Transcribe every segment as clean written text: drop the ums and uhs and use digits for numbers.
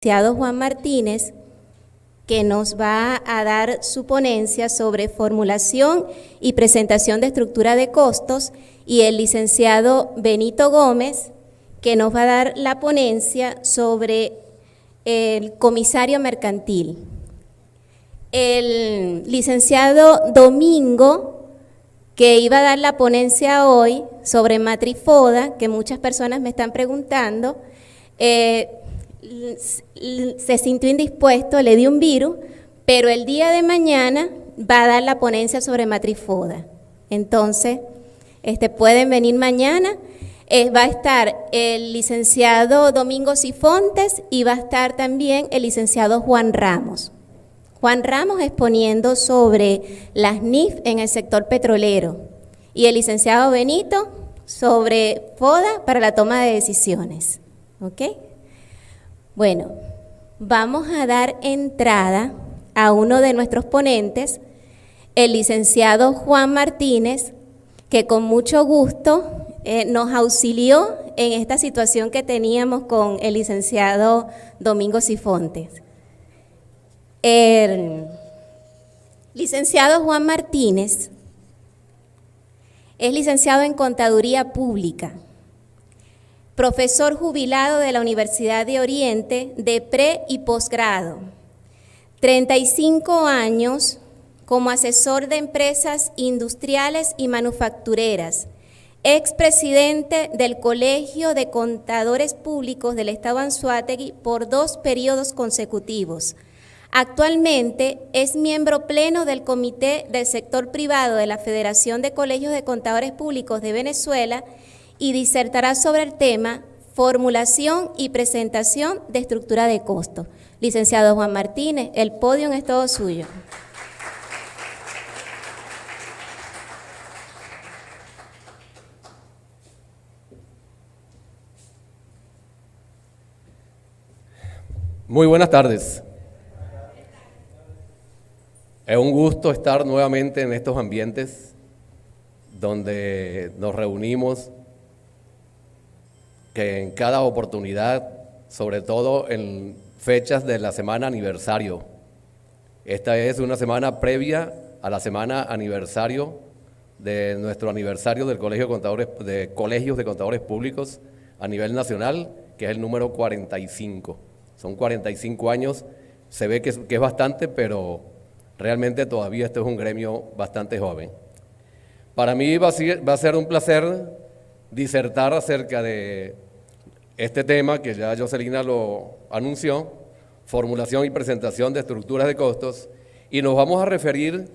licenciado Juan Martínez, que nos va a dar su ponencia sobre formulación y presentación de estructura de costos, y el licenciado Benito Gómez, que nos va a dar la ponencia sobre el comisario mercantil. El licenciado Domingo, que iba a dar la ponencia hoy sobre Matrifoda, que muchas personas me están preguntando, se sintió indispuesto, le dio un virus, pero el día de mañana va a dar la ponencia sobre Matrifoda. Entonces, pueden venir mañana. Va a estar el licenciado Domingo Sifontes y va a estar también el licenciado Juan Ramos. Juan Ramos exponiendo sobre las NIF en el sector petrolero y el licenciado Benito sobre FODA para la toma de decisiones. ¿Ok? Bueno, vamos a dar entrada a uno de nuestros ponentes, el licenciado Juan Martínez, que con mucho gusto nos auxilió en esta situación que teníamos con el licenciado Domingo Sifontes. El licenciado Juan Martínez es licenciado en Contaduría Pública, profesor jubilado de la Universidad de Oriente de pre- y posgrado, 35 años como asesor de empresas industriales y manufactureras, expresidente del Colegio de Contadores Públicos del Estado Anzoátegui por 2 periodos consecutivos. Actualmente es miembro pleno del Comité del Sector Privado de la Federación de Colegios de Contadores Públicos de Venezuela y disertará sobre el tema formulación y presentación de estructura de costos. Licenciado Juan Martínez, el podio es todo suyo. Muy buenas tardes. Es un gusto estar nuevamente en estos ambientes donde nos reunimos, que en cada oportunidad, sobre todo en fechas de la semana aniversario. Esta es una semana previa a la semana aniversario de nuestro aniversario del Colegio de Colegios de Contadores Públicos a nivel nacional, que es el número 45. Son 45 años, se ve que es bastante, pero realmente todavía este es un gremio bastante joven. Para mí va a ser un placer disertar acerca de este tema que ya Jocelina lo anunció, formulación y presentación de estructuras de costos, y nos vamos a referir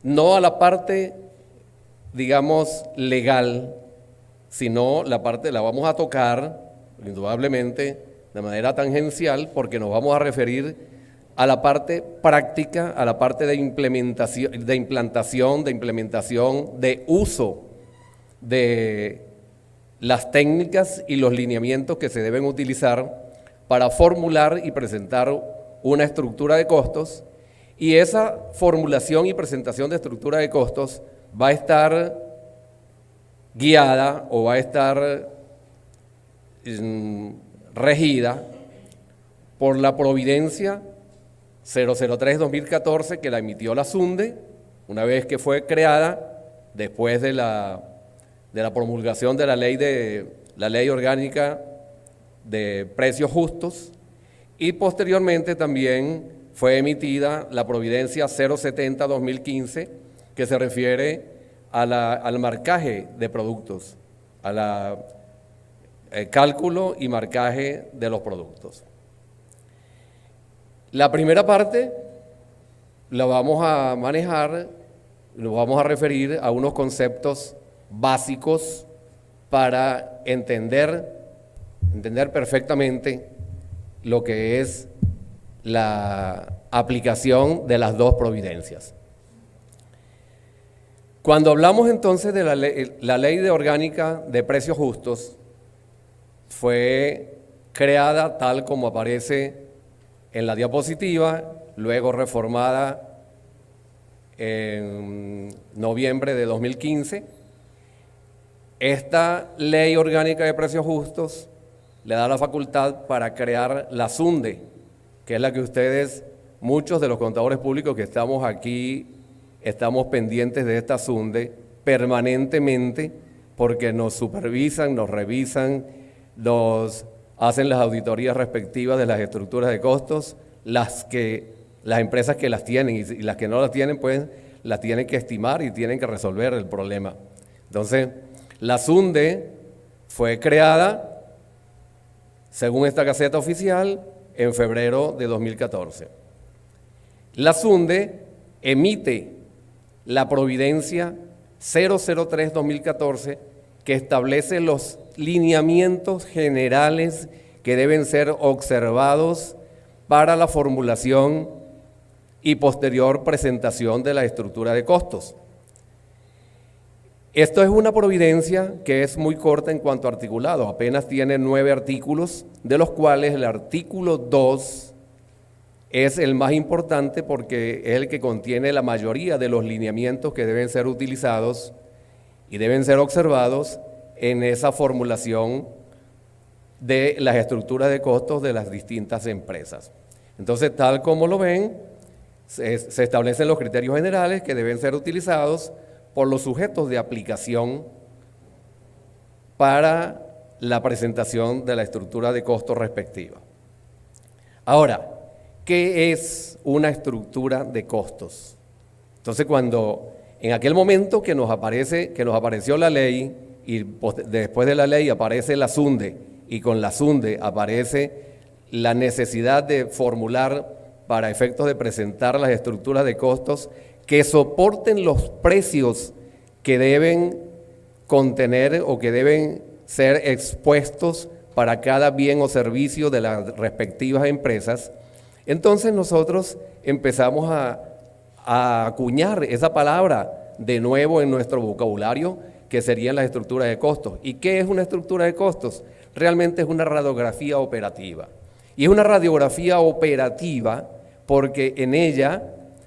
no a la parte, digamos, legal, sino la vamos a tocar, indudablemente, de manera tangencial, porque nos vamos a referir a la parte práctica, a la parte de implantación, de uso de las técnicas y los lineamientos que se deben utilizar para formular y presentar una estructura de costos, y esa formulación y presentación de estructura de costos va a estar guiada o va a estar regida por la Providencia 003-2014 que la emitió la SUNDE, una vez que fue creada después de la promulgación de la ley orgánica de precios justos, y posteriormente también fue emitida la Providencia 070-2015 que se refiere al marcaje de productos, cálculo y marcaje de los productos. La primera parte la vamos a manejar, nos vamos a referir a unos conceptos básicos para entender perfectamente lo que es la aplicación de las dos providencias. Cuando hablamos entonces de la ley de orgánica de precios justos, fue creada tal como aparece en la diapositiva, luego reformada en noviembre de 2015. Esta ley orgánica de precios justos le da la facultad para crear la SUNDE, que es la que ustedes, muchos de los contadores públicos que estamos aquí, estamos pendientes de esta SUNDE permanentemente, porque nos supervisan, nos revisan, nos hacen las auditorías respectivas de las estructuras de costos, las empresas que las tienen y las que no las tienen, pues las tienen que estimar y tienen que resolver el problema. Entonces, la SUNDE fue creada, según esta Gaceta Oficial, en febrero de 2014. La SUNDE emite la Providencia 003-2014, que establece los lineamientos generales que deben ser observados para la formulación y posterior presentación de la estructura de costos. Esto es una providencia que es muy corta en cuanto a articulado, apenas tiene 9 artículos, de los cuales el artículo 2 es el más importante porque es el que contiene la mayoría de los lineamientos que deben ser utilizados y deben ser observados en esa formulación de las estructuras de costos de las distintas empresas. Entonces, tal como lo ven, se establecen los criterios generales que deben ser utilizados por los sujetos de aplicación para la presentación de la estructura de costos respectiva. Ahora, ¿qué es una estructura de costos? Entonces, cuando en aquel momento que nos apareció la ley y después de la ley aparece la SUNDE y con la SUNDE aparece la necesidad de formular para efectos de presentar las estructuras de costos que soporten los precios que deben contener o que deben ser expuestos para cada bien o servicio de las respectivas empresas. Entonces nosotros empezamos a acuñar esa palabra de nuevo en nuestro vocabulario, que serían las estructuras de costos. ¿Y qué es una estructura de costos? Realmente es una radiografía operativa. Y es una radiografía operativa porque en ella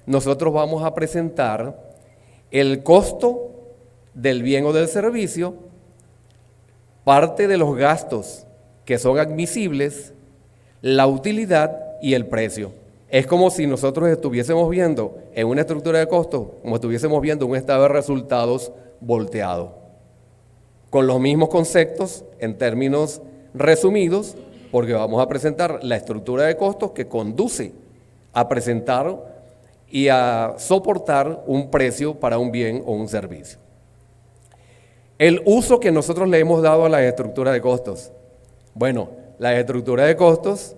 nosotros vamos a presentar el costo del bien o del servicio, parte de los gastos que son admisibles, la utilidad y el precio. Es como si nosotros estuviésemos viendo en una estructura de costos, como estuviésemos viendo un estado de resultados volteado, con los mismos conceptos en términos resumidos, porque vamos a presentar la estructura de costos que conduce a presentar y a soportar un precio para un bien o un servicio. El uso que nosotros le hemos dado a la estructura de costos. Bueno, las estructuras de costos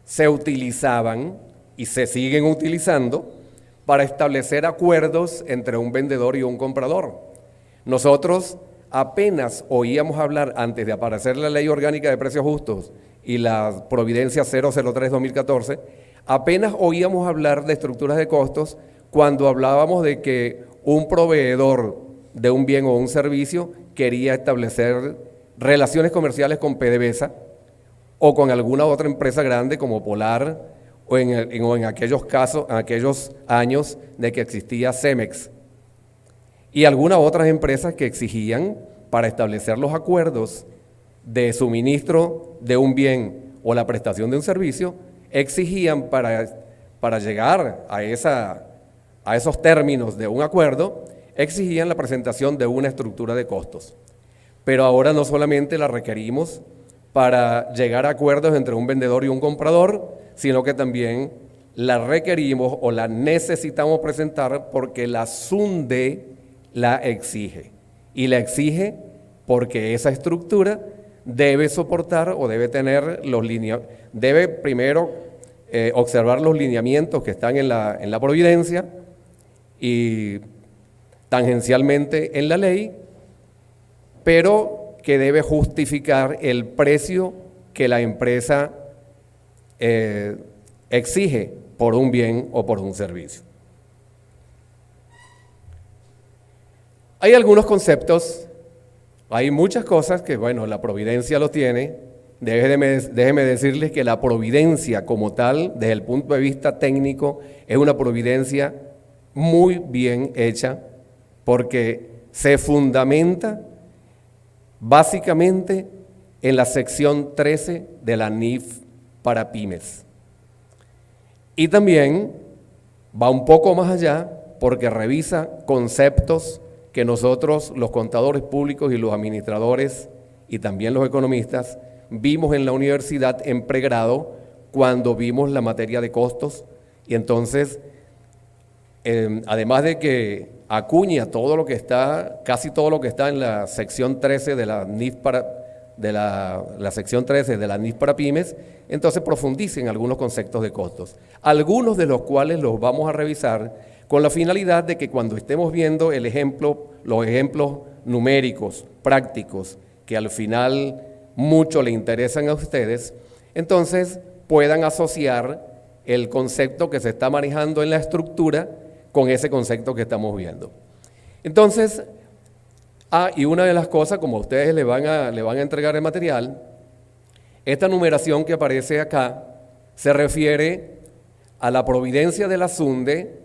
se utilizaban y se siguen utilizando para establecer acuerdos entre un vendedor y un comprador. Nosotros apenas oíamos hablar, antes de aparecer la Ley Orgánica de Precios Justos y la Providencia 003-2014, apenas oíamos hablar de estructuras de costos cuando hablábamos de que un proveedor de un bien o un servicio quería establecer relaciones comerciales con PDVSA o con alguna otra empresa grande como Polar o en aquellos casos, en aquellos años de que existía Cemex y algunas otras empresas que exigían para establecer los acuerdos de suministro de un bien o la prestación de un servicio, exigían para llegar a esos términos de un acuerdo, exigían la presentación de una estructura de costos. Pero ahora no solamente la requerimos para llegar a acuerdos entre un vendedor y un comprador, sino que también la requerimos o la necesitamos presentar porque la SUNDE la exige. Y la exige porque esa estructura debe soportar o debe tener debe primero observar los lineamientos que están en la Providencia y tangencialmente en la ley, pero que debe justificar el precio que la empresa exige por un bien o por un servicio. Hay algunos conceptos, hay muchas cosas que, bueno, la Providencia lo tiene. Déjeme decirles que la Providencia como tal, desde el punto de vista técnico, es una Providencia muy bien hecha porque se fundamenta básicamente en la sección 13 de la NIF para pymes. Y también va un poco más allá porque revisa conceptos que nosotros, los contadores públicos y los administradores y también los economistas, vimos en la universidad en pregrado cuando vimos la materia de costos. Y entonces, además de que acuña todo lo que está, casi todo lo que está en la sección 13 de la NIF la sección 13 de la NIF para pymes, entonces profundiza en algunos conceptos de costos, algunos de los cuales los vamos a revisar con la finalidad de que cuando estemos viendo los ejemplos numéricos, prácticos, que al final mucho le interesan a ustedes, entonces puedan asociar el concepto que se está manejando en la estructura con ese concepto que estamos viendo. Entonces, y una de las cosas, como ustedes le van a entregar el material, esta numeración que aparece acá se refiere a la providencia de la SUNDE.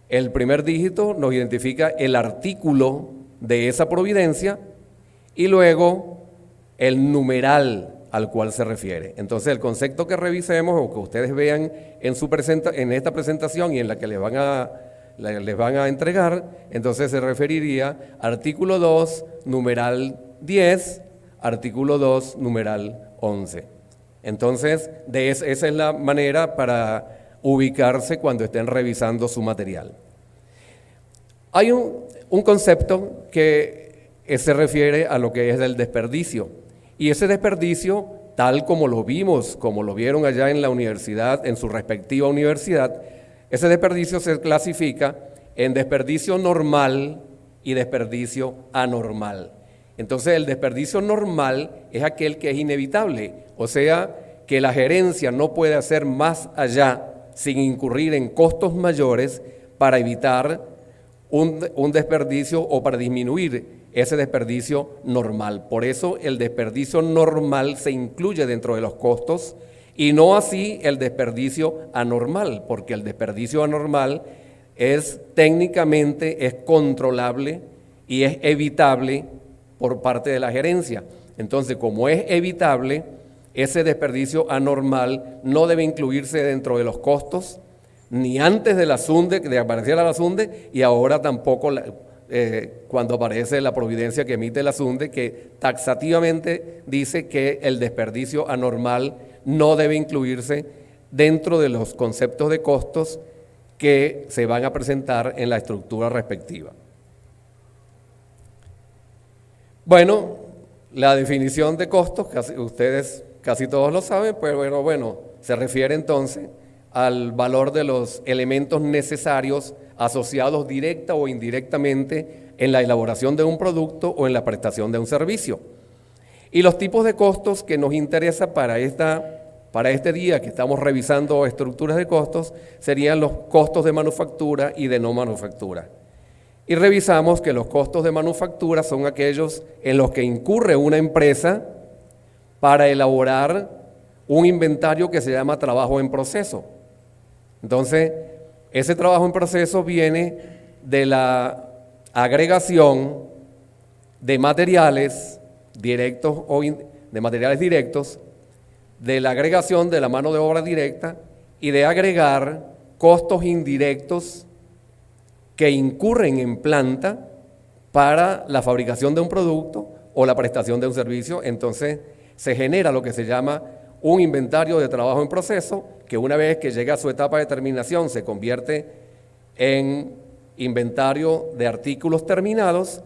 El primer dígito nos identifica el artículo de esa providencia y luego el numeral al cual se refiere. Entonces, el concepto que revisemos o que ustedes vean en esta presentación y en la que les van a entregar, entonces se referiría artículo 2, numeral 10, artículo 2, numeral 11. Entonces, esa es la manera para ubicarse cuando estén revisando su material. Hay un concepto que se refiere a lo que es el desperdicio. Y ese desperdicio, tal como lo vimos, como lo vieron allá en la universidad, en su respectiva universidad, ese desperdicio se clasifica en desperdicio normal y desperdicio anormal. Entonces, el desperdicio normal es aquel que es inevitable, o sea, que la gerencia no puede hacer más allá sin incurrir en costos mayores para evitar un desperdicio o para disminuir ese desperdicio normal. Por eso el desperdicio normal se incluye dentro de los costos y no así el desperdicio anormal, porque el desperdicio anormal técnicamente es controlable y es evitable por parte de la gerencia. Entonces, como es evitable, ese desperdicio anormal no debe incluirse dentro de los costos, ni antes de la SUNDE, de apareciera la SUNDE, y ahora tampoco cuando aparece la providencia que emite la SUNDE, que taxativamente dice que el desperdicio anormal no debe incluirse dentro de los conceptos de costos que se van a presentar en la estructura respectiva. Bueno, la definición de costos, ustedes casi todos lo saben, pero bueno, se refiere entonces al valor de los elementos necesarios asociados directa o indirectamente en la elaboración de un producto o en la prestación de un servicio. Y los tipos de costos que nos interesa para este día que estamos revisando estructuras de costos serían los costos de manufactura y de no manufactura. Y revisamos que los costos de manufactura son aquellos en los que incurre una empresa para elaborar un inventario que se llama trabajo en proceso. Entonces, ese trabajo en proceso viene de la agregación de materiales directos de materiales directos, de la agregación de la mano de obra directa y de agregar costos indirectos que incurren en planta para la fabricación de un producto o la prestación de un servicio. Entonces, se genera lo que se llama un inventario de trabajo en proceso, que una vez que llega a su etapa de terminación se convierte en inventario de artículos terminados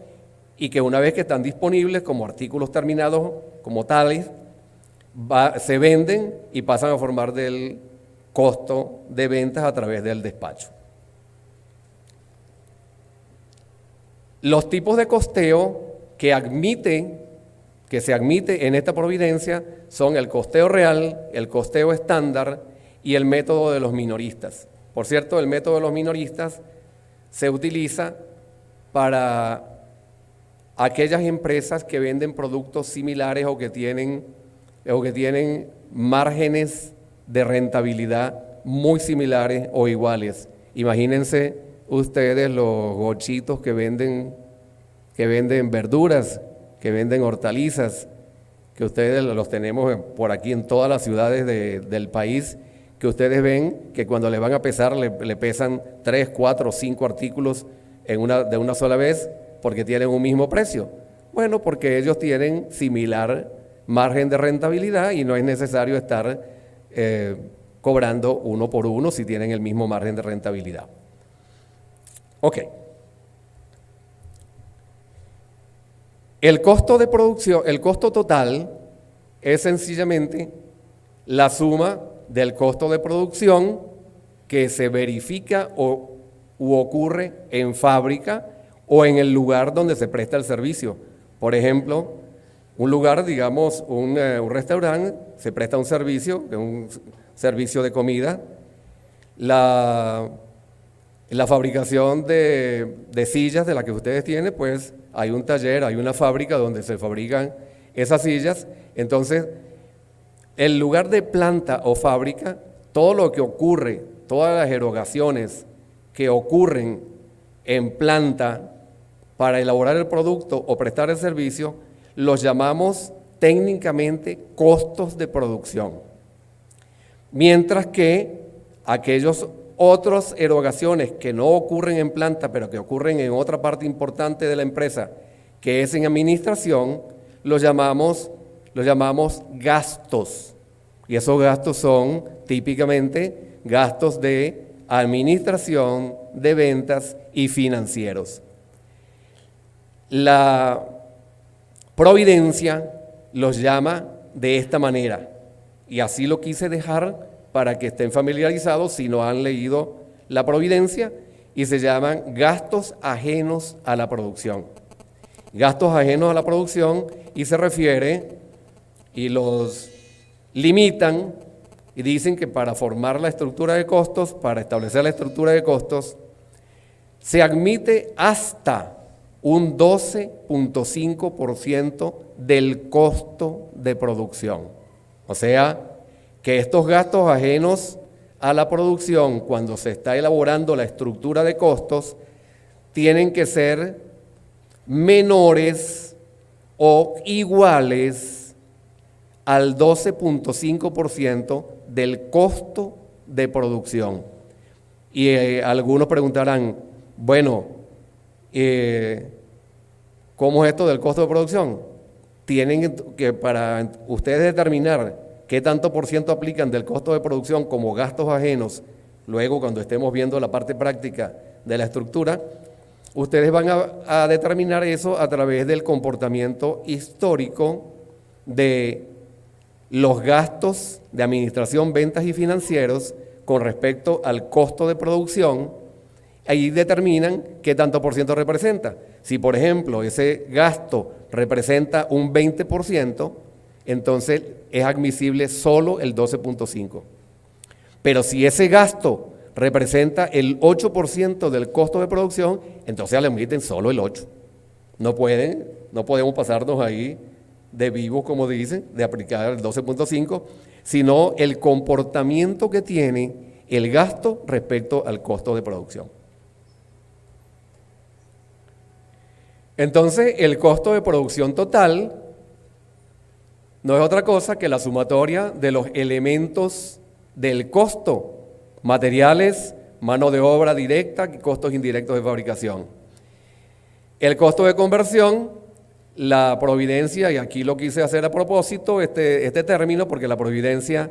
y que una vez que están disponibles como artículos terminados como tales, se venden y pasan a formar del costo de ventas a través del despacho. Los tipos de costeo que se admite en esta providencia son el costeo real, el costeo estándar y el método de los minoristas. Por cierto, el método de los minoristas se utiliza para aquellas empresas que venden productos similares o que tienen márgenes de rentabilidad muy similares o iguales. Imagínense ustedes los gochitos que venden verduras, que venden hortalizas, que ustedes los tenemos por aquí en todas las ciudades del país, que ustedes ven que cuando le van a pesar le pesan 3, 4, 5 artículos de una sola vez porque tienen un mismo precio. Bueno, porque ellos tienen similar margen de rentabilidad y no es necesario estar cobrando uno por uno si tienen el mismo margen de rentabilidad. Ok. El costo de producción, el costo total es sencillamente la suma del costo de producción que se verifica u ocurre en fábrica o en el lugar donde se presta el servicio. Por ejemplo, un lugar, digamos, un restaurante, se presta un servicio, que es un servicio de comida. La fabricación de sillas de la que ustedes tienen, pues hay un taller, hay una fábrica donde se fabrican esas sillas. Entonces, el lugar de planta o fábrica, todo lo que ocurre, todas las erogaciones que ocurren en planta para elaborar el producto o prestar el servicio, los llamamos técnicamente costos de producción. Mientras que aquellos otras erogaciones que no ocurren en planta, pero que ocurren en otra parte importante de la empresa, que es en administración, los llamamos gastos. Y esos gastos son típicamente gastos de administración, de ventas y financieros. La providencia los llama de esta manera, y así lo quise dejar para que estén familiarizados si no han leído la providencia, y se llaman gastos ajenos a la producción. Gastos ajenos a la producción, y se refiere, y los limitan, y dicen que para formar la estructura de costos, para establecer la estructura de costos, se admite hasta un 12.5% del costo de producción. O sea, que estos gastos ajenos a la producción, cuando se está elaborando la estructura de costos, tienen que ser menores o iguales al 12.5% del costo de producción. Y algunos preguntarán, bueno, ¿cómo es esto del costo de producción? Tienen que, para ustedes determinar qué tanto por ciento aplican del costo de producción como gastos ajenos, luego cuando estemos viendo la parte práctica de la estructura, ustedes van a determinar eso a través del comportamiento histórico de los gastos de administración, ventas y financieros con respecto al costo de producción. Ahí determinan qué tanto por ciento representa. Si, por ejemplo, ese gasto representa un 20%, entonces es admisible solo el 12.5%. Pero si ese gasto representa el 8% del costo de producción, entonces le admiten solo el 8%. No podemos pasarnos ahí de vivos, como dicen, de aplicar el 12.5%, sino el comportamiento que tiene el gasto respecto al costo de producción. Entonces, el costo de producción total no es otra cosa que la sumatoria de los elementos del costo, materiales, mano de obra directa y costos indirectos de fabricación. El costo de conversión, la providencia, y aquí lo quise hacer a propósito, este término, porque la providencia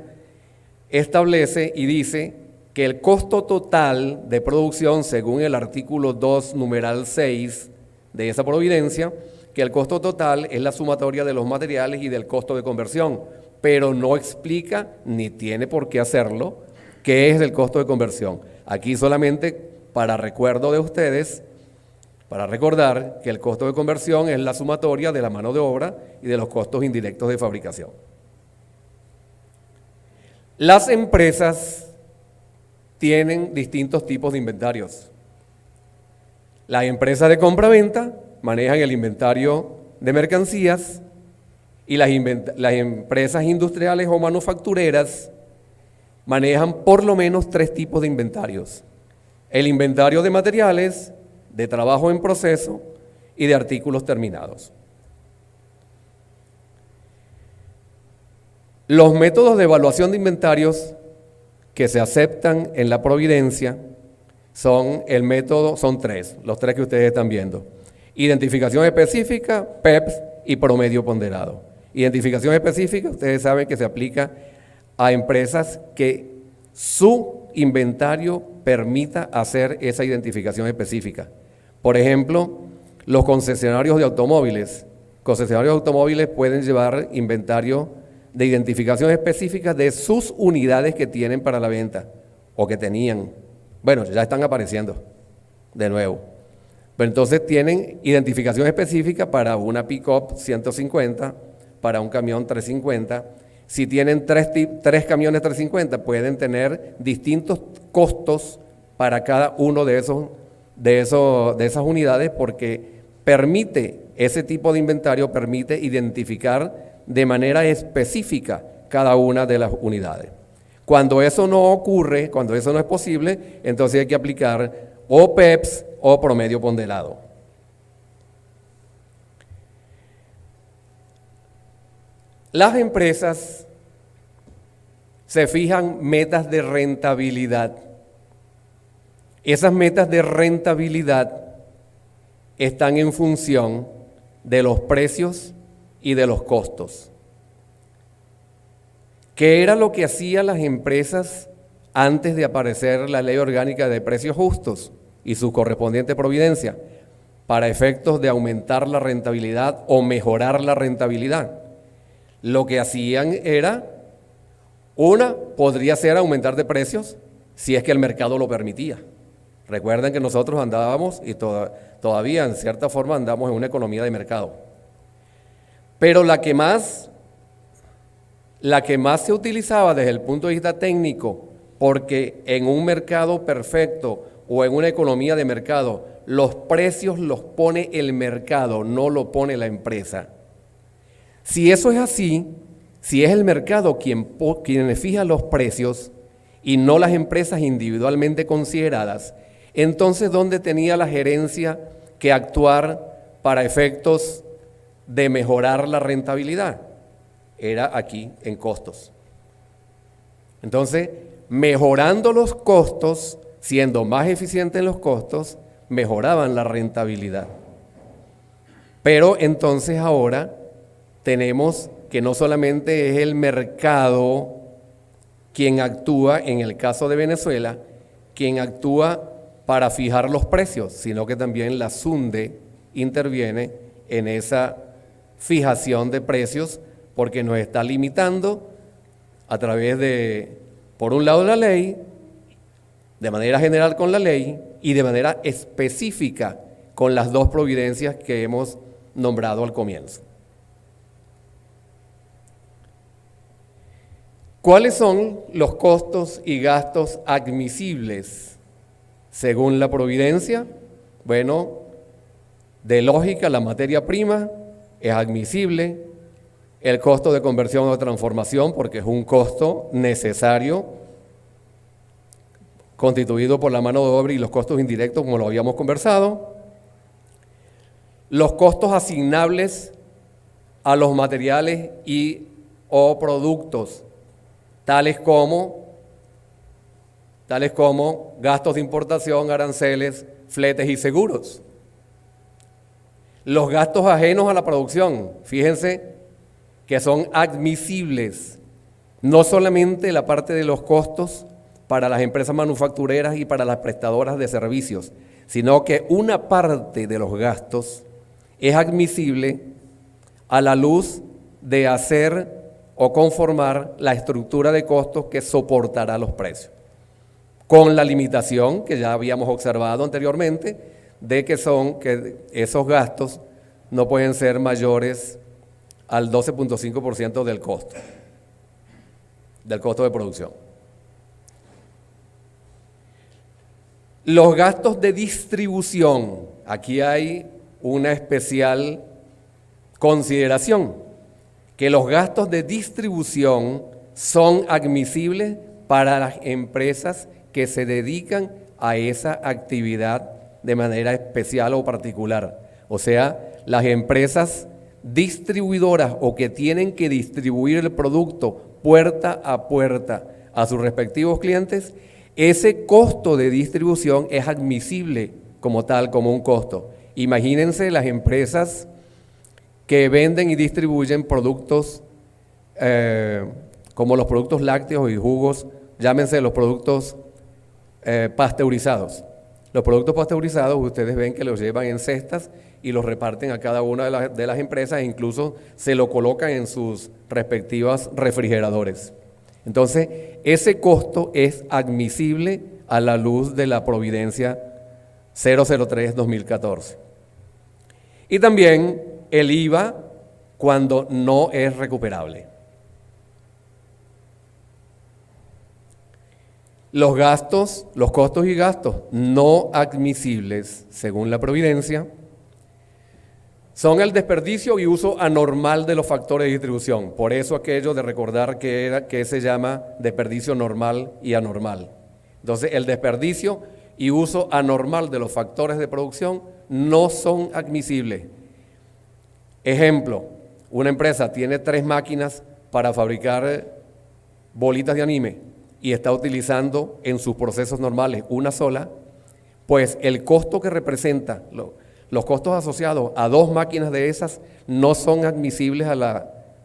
establece y dice que el costo total de producción, según el artículo 2, numeral 6 de esa providencia, que el costo total es la sumatoria de los materiales y del costo de conversión, pero no explica, ni tiene por qué hacerlo, qué es el costo de conversión. Aquí solamente para recuerdo de ustedes, para recordar que el costo de conversión es la sumatoria de la mano de obra y de los costos indirectos de fabricación. Las empresas tienen distintos tipos de inventarios. Las empresas de compra-venta manejan el inventario de mercancías y las empresas industriales o manufactureras manejan por lo menos 3 tipos de inventarios: el inventario de materiales, de trabajo en proceso y de artículos terminados. Los métodos de evaluación de inventarios que se aceptan en la Providencia son tres, los tres que ustedes están viendo. Identificación específica, PEPS y promedio ponderado. Identificación específica, ustedes saben que se aplica a empresas que su inventario permita hacer esa identificación específica. Por ejemplo, los concesionarios de automóviles. Concesionarios de automóviles pueden llevar inventario de identificación específica de sus unidades que tienen para la venta o que tenían. Bueno, ya están apareciendo de nuevo. Pero entonces tienen identificación específica para una pick-up 150, para un camión 350. Si tienen tres camiones 350, pueden tener distintos costos para cada uno de esas unidades, porque ese tipo de inventario permite identificar de manera específica cada una de las unidades. Cuando eso no ocurre, cuando eso no es posible, entonces hay que aplicar o PEPS o promedio ponderado. Las empresas se fijan metas de rentabilidad. Esas metas de rentabilidad están en función de los precios y de los costos. ¿Qué era lo que hacían las empresas antes de aparecer la Ley Orgánica de Precios Justos y su correspondiente providencia? Para efectos de aumentar la rentabilidad o mejorar la rentabilidad. Lo que hacían era, podría ser aumentar de precios si es que el mercado lo permitía. Recuerden que nosotros andábamos, y todavía en cierta forma andamos en una economía de mercado. Pero la que más se utilizaba desde el punto de vista técnico, porque en un mercado perfecto o en una economía de mercado, los precios los pone el mercado, no lo pone la empresa. Si eso es así, si es el mercado quien fija los precios y no las empresas individualmente consideradas, entonces ¿dónde tenía la gerencia que actuar para efectos de mejorar la rentabilidad? Era aquí, en costos. Entonces, mejorando los costos, siendo más eficientes en los costos, mejoraban la rentabilidad. Pero entonces ahora tenemos que no solamente es el mercado quien actúa, en el caso de Venezuela, quien actúa para fijar los precios, sino que también la SUNDE interviene en esa fijación de precios, porque nos está limitando a través de, por un lado, la ley, de manera general con la ley y de manera específica con las dos providencias que hemos nombrado al comienzo. ¿Cuáles son los costos y gastos admisibles según la providencia? Bueno, de lógica, la materia prima es admisible. El costo de conversión o transformación, porque es un costo necesario, constituido por la mano de obra y los costos indirectos, como lo habíamos conversado. Los costos asignables a los materiales o productos, tales como gastos de importación, aranceles, fletes y seguros. Los gastos ajenos a la producción, fíjense, que son admisibles, no solamente la parte de los costos para las empresas manufactureras y para las prestadoras de servicios, sino que una parte de los gastos es admisible a la luz de hacer o conformar la estructura de costos que soportará los precios, con la limitación que ya habíamos observado anteriormente de que esos gastos no pueden ser mayores al 12.5% del costo de producción. Los gastos de distribución, aquí hay una especial consideración, que los gastos de distribución son admisibles para las empresas que se dedican a esa actividad de manera especial o particular. O sea, las empresas distribuidoras o que tienen que distribuir el producto puerta a puerta a sus respectivos clientes, ese costo de distribución es admisible como tal, como un costo. Imagínense las empresas que venden y distribuyen productos como los productos lácteos y jugos, llámense los productos pasteurizados. Los productos pasteurizados ustedes ven que los llevan en cestas y los reparten a cada una de las empresas e incluso se lo colocan en sus respectivos refrigeradores. Entonces, ese costo es admisible a la luz de la Providencia 003-2014. Y también el IVA cuando no es recuperable. Los gastos, los costos y gastos no admisibles, según la Providencia, son el desperdicio y uso anormal de los factores de distribución. Por eso aquello de recordar que se llama desperdicio normal y anormal. Entonces, el desperdicio y uso anormal de los factores de producción no son admisibles. Ejemplo, una empresa tiene 3 máquinas para fabricar bolitas de anime y está utilizando en sus procesos normales una sola, pues el costo que representa, los costos asociados a 2 máquinas de esas no son admisibles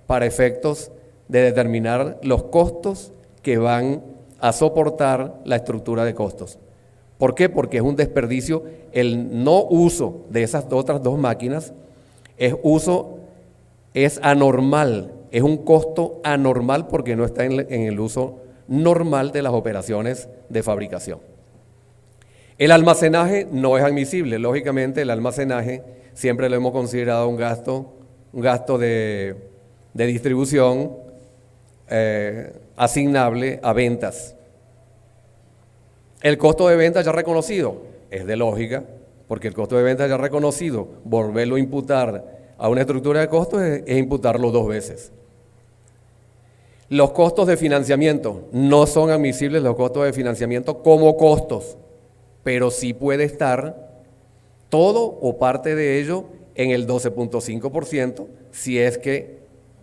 para efectos de determinar los costos que van a soportar la estructura de costos. ¿Por qué? Porque es un desperdicio el no uso de esas otras 2 máquinas, es anormal, es un costo anormal porque no está en el uso normal de las operaciones de fabricación. El almacenaje no es admisible. Lógicamente, el almacenaje siempre lo hemos considerado un gasto de distribución asignable a ventas. El costo de venta ya reconocido es de lógica, porque el costo de venta ya reconocido, volverlo a imputar a una estructura de costos es imputarlo 2 veces. Los costos de financiamiento no son admisibles, los costos de financiamiento como costos, pero sí puede estar todo o parte de ello en el 12.5% si es que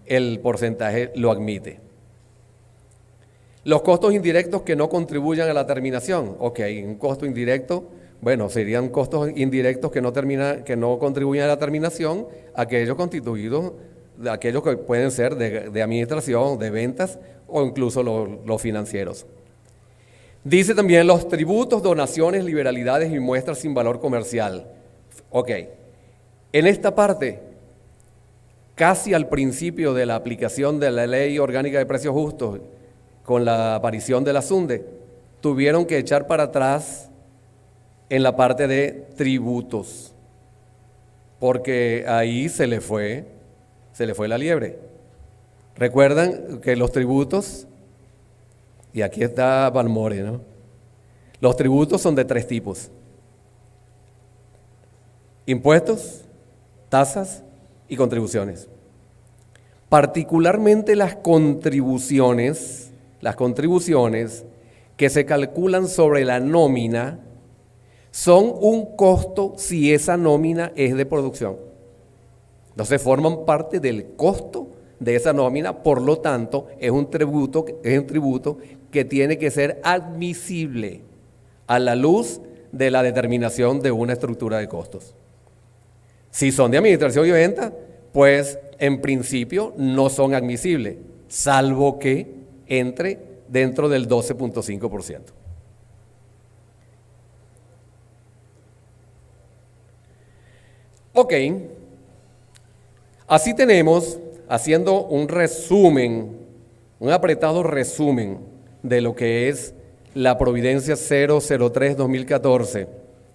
el porcentaje lo admite. Los costos indirectos que no contribuyan a la terminación. Ok, un costo indirecto, bueno, serían costos indirectos que no contribuyen a la terminación, aquellos constituidos, aquellos que pueden ser de administración, de ventas o incluso los financieros. Dice también los tributos, donaciones, liberalidades y muestras sin valor comercial. Ok, en esta parte, casi al principio de la aplicación de la Ley Orgánica de Precios Justos, con la aparición de la SUNDE, tuvieron que echar para atrás en la parte de tributos, porque ahí se le fue la liebre. Recuerdan que los tributos, y aquí está Balmore, ¿no? Los tributos son de 3 tipos: impuestos, tasas y contribuciones. Particularmente las contribuciones que se calculan sobre la nómina son un costo si esa nómina es de producción. Entonces forman parte del costo de esa nómina, por lo tanto es un tributo que tiene que ser admisible a la luz de la determinación de una estructura de costos. Si son de administración y venta, pues en principio no son admisibles, salvo que entre dentro del 12.5%. Ok, así tenemos, haciendo un resumen, un apretado resumen de lo que es la Providencia 003-2014,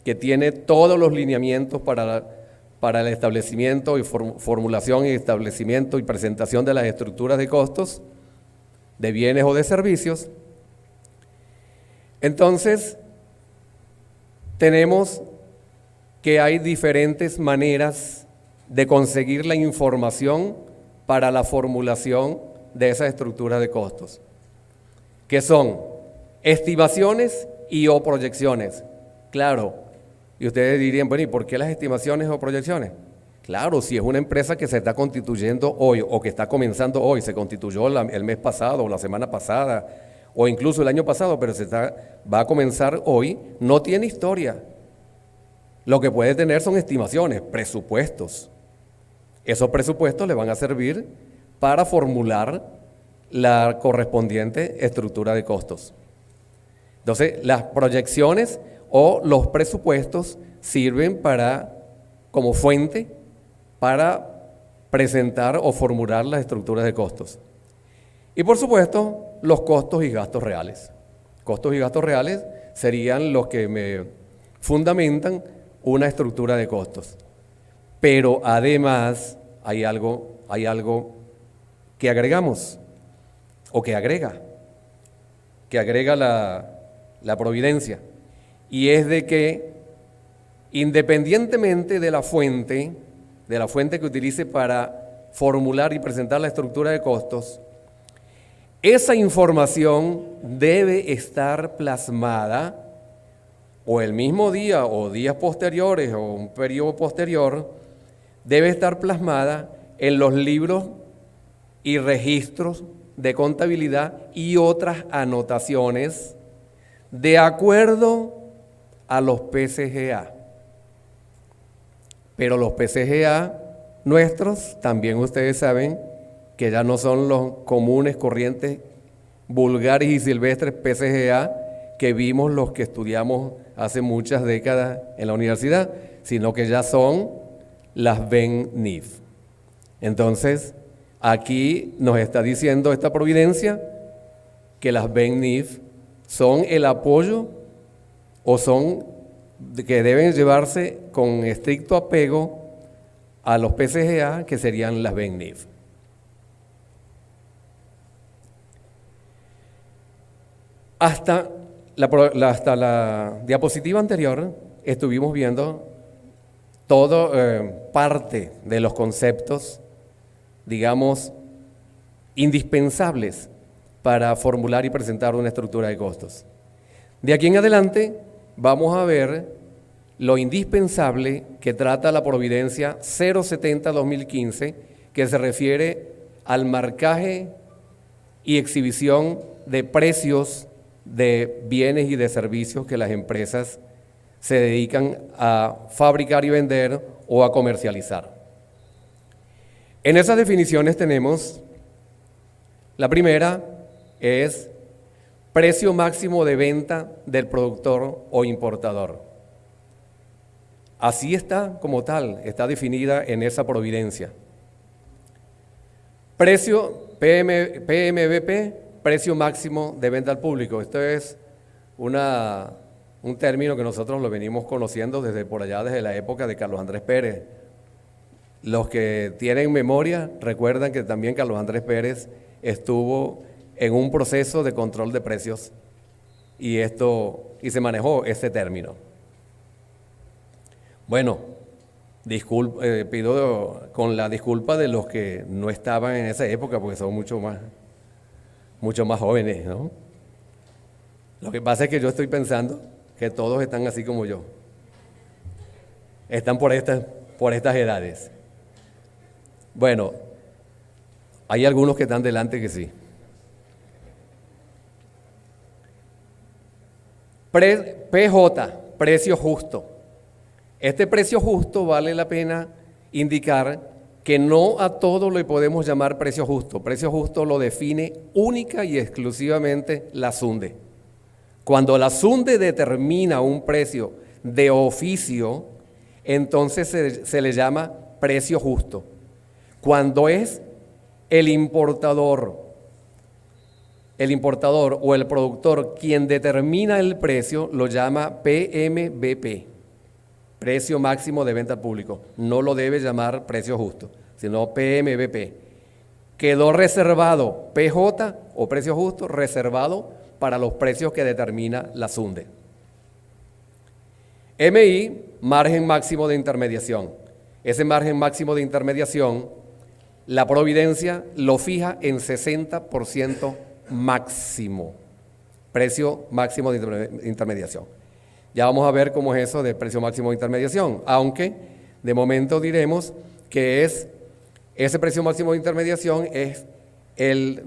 que tiene todos los lineamientos para el establecimiento y formulación y establecimiento y presentación de las estructuras de costos de bienes o de servicios. Entonces, tenemos que hay diferentes maneras de conseguir la información para la formulación de esas estructuras de costos, que son estimaciones y o proyecciones. Claro, y ustedes dirían, bueno, ¿y por qué las estimaciones o proyecciones? Claro, si es una empresa que se está constituyendo hoy o que está comenzando hoy, se constituyó el mes pasado o la semana pasada o incluso el año pasado, pero va a comenzar hoy, no tiene historia. Lo que puede tener son estimaciones, presupuestos. Esos presupuestos le van a servir para formular la correspondiente estructura de costos. Entonces, las proyecciones o los presupuestos sirven como fuente para presentar o formular las estructuras de costos. Y por supuesto, los costos y gastos reales. Costos y gastos reales serían los que me fundamentan una estructura de costos. Pero además hay algo que agregamos, o que agrega la providencia, y es de que independientemente de la fuente que utilice para formular y presentar la estructura de costos, esa información debe estar plasmada o el mismo día o días posteriores o un periodo posterior, debe estar plasmada en los libros y registros de contabilidad y otras anotaciones de acuerdo a los PCGA. Pero los PCGA nuestros, también ustedes saben que ya no son los comunes, corrientes, vulgares y silvestres PCGA que vimos los que estudiamos hace muchas décadas en la universidad, sino que ya son las BEN-NIF. Entonces, aquí nos está diciendo esta providencia que las BEN-NIF son el apoyo o son que deben llevarse con estricto apego a los PCGA, que serían las BEN-NIF. Hasta la diapositiva anterior estuvimos viendo parte de los conceptos, digamos, indispensables para formular y presentar una estructura de costos. De aquí en adelante vamos a ver lo indispensable que trata la Providencia 070-2015, que se refiere al marcaje y exhibición de precios de bienes y de servicios que las empresas se dedican a fabricar y vender o a comercializar. En esas definiciones tenemos, la primera es precio máximo de venta del productor o importador. Así está como tal, está definida en esa providencia. Precio PMVP, precio máximo de venta al público. Esto es un término que nosotros lo venimos conociendo desde la época de Carlos Andrés Pérez. Los que tienen memoria recuerdan que también Carlos Andrés Pérez estuvo en un proceso de control de precios y se manejó este término. Bueno, pido con la disculpa de los que no estaban en esa época, porque son mucho más jóvenes, ¿no? Lo que pasa es que yo estoy pensando que todos están así como yo. Están por estas edades. Bueno, hay algunos que están delante que sí. PJ, precio justo. Este precio justo vale la pena indicar que no a todo le podemos llamar precio justo. Precio justo lo define única y exclusivamente la SUNDE. Cuando la SUNDE determina un precio de oficio, entonces se le llama precio justo. Cuando es el importador o el productor quien determina el precio, lo llama PMVP, precio máximo de venta al público. No lo debe llamar precio justo, sino PMVP. Quedó reservado PJ o precio justo, reservado para los precios que determina la SUNDE. MI, margen máximo de intermediación. Ese margen máximo de intermediación, la Providencia lo fija en 60% máximo, precio máximo de intermediación. Ya vamos a ver cómo es eso de precio máximo de intermediación, aunque de momento diremos que es ese precio máximo de intermediación, es el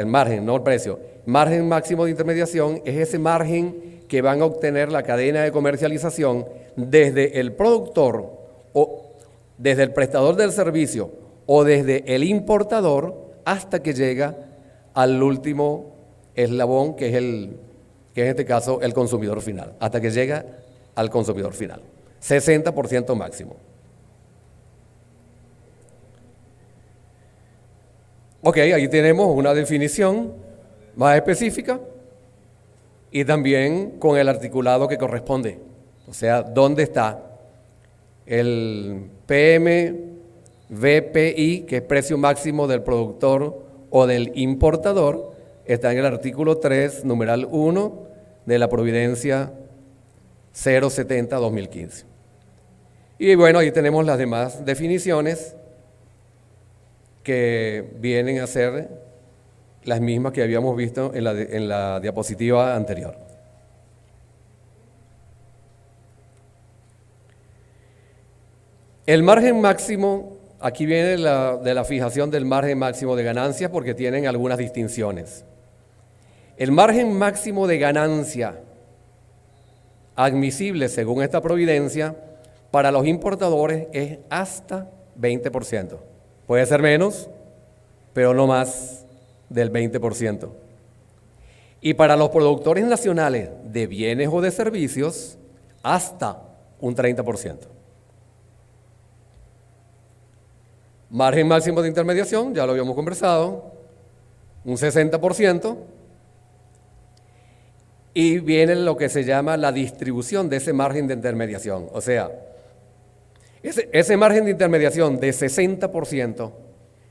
margen, no el precio. Margen máximo de intermediación es ese margen que van a obtener la cadena de comercialización desde el productor o desde el prestador del servicio o desde el importador hasta que llega al último eslabón, que es en este caso el consumidor final, hasta que llega al consumidor final. 60% máximo. Ok, ahí tenemos una definición más específica y también con el articulado que corresponde. O sea, ¿dónde está el PMVPI, que es precio máximo del productor o del importador? Está en el artículo 3, numeral 1 de la Providencia 070-2015. Y bueno, ahí tenemos las demás definiciones que vienen a ser las mismas que habíamos visto en la diapositiva anterior. El margen máximo, aquí viene de la fijación del margen máximo de ganancias porque tienen algunas distinciones. El margen máximo de ganancia admisible según esta providencia para los importadores es hasta 20%. Puede ser menos, pero no más del 20%. Y para los productores nacionales de bienes o de servicios, hasta un 30%. Margen máximo de intermediación, ya lo habíamos conversado, un 60%. Y viene lo que se llama la distribución de ese margen de intermediación. O sea, ese margen de intermediación de 60%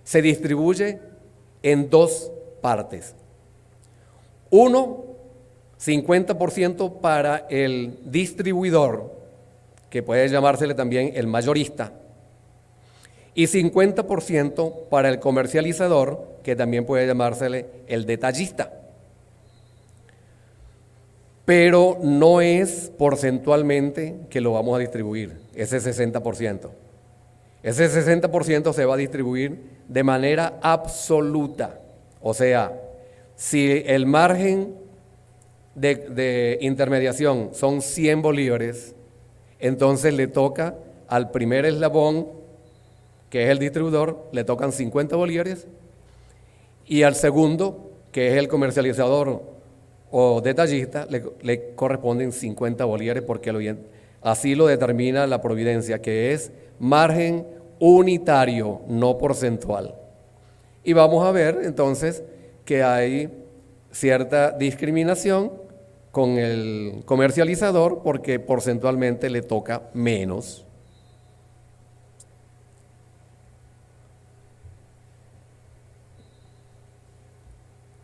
se distribuye en dos partes. Uno, 50% para el distribuidor, que puede llamársele también el mayorista, y 50% para el comercializador, que también puede llamársele el detallista. Pero no es porcentualmente que lo vamos a distribuir, ese 60%. Ese 60% se va a distribuir de manera absoluta. O sea, si el margen de intermediación son 100 bolívares, entonces le toca al primer eslabón, que es el distribuidor, le tocan 50 bolívares, y al segundo, que es el comercializador o detallista, le corresponden 50 bolívares porque así lo determina la providencia, que es margen unitario, no porcentual. Y vamos a ver entonces que hay cierta discriminación con el comercializador porque porcentualmente le toca menos.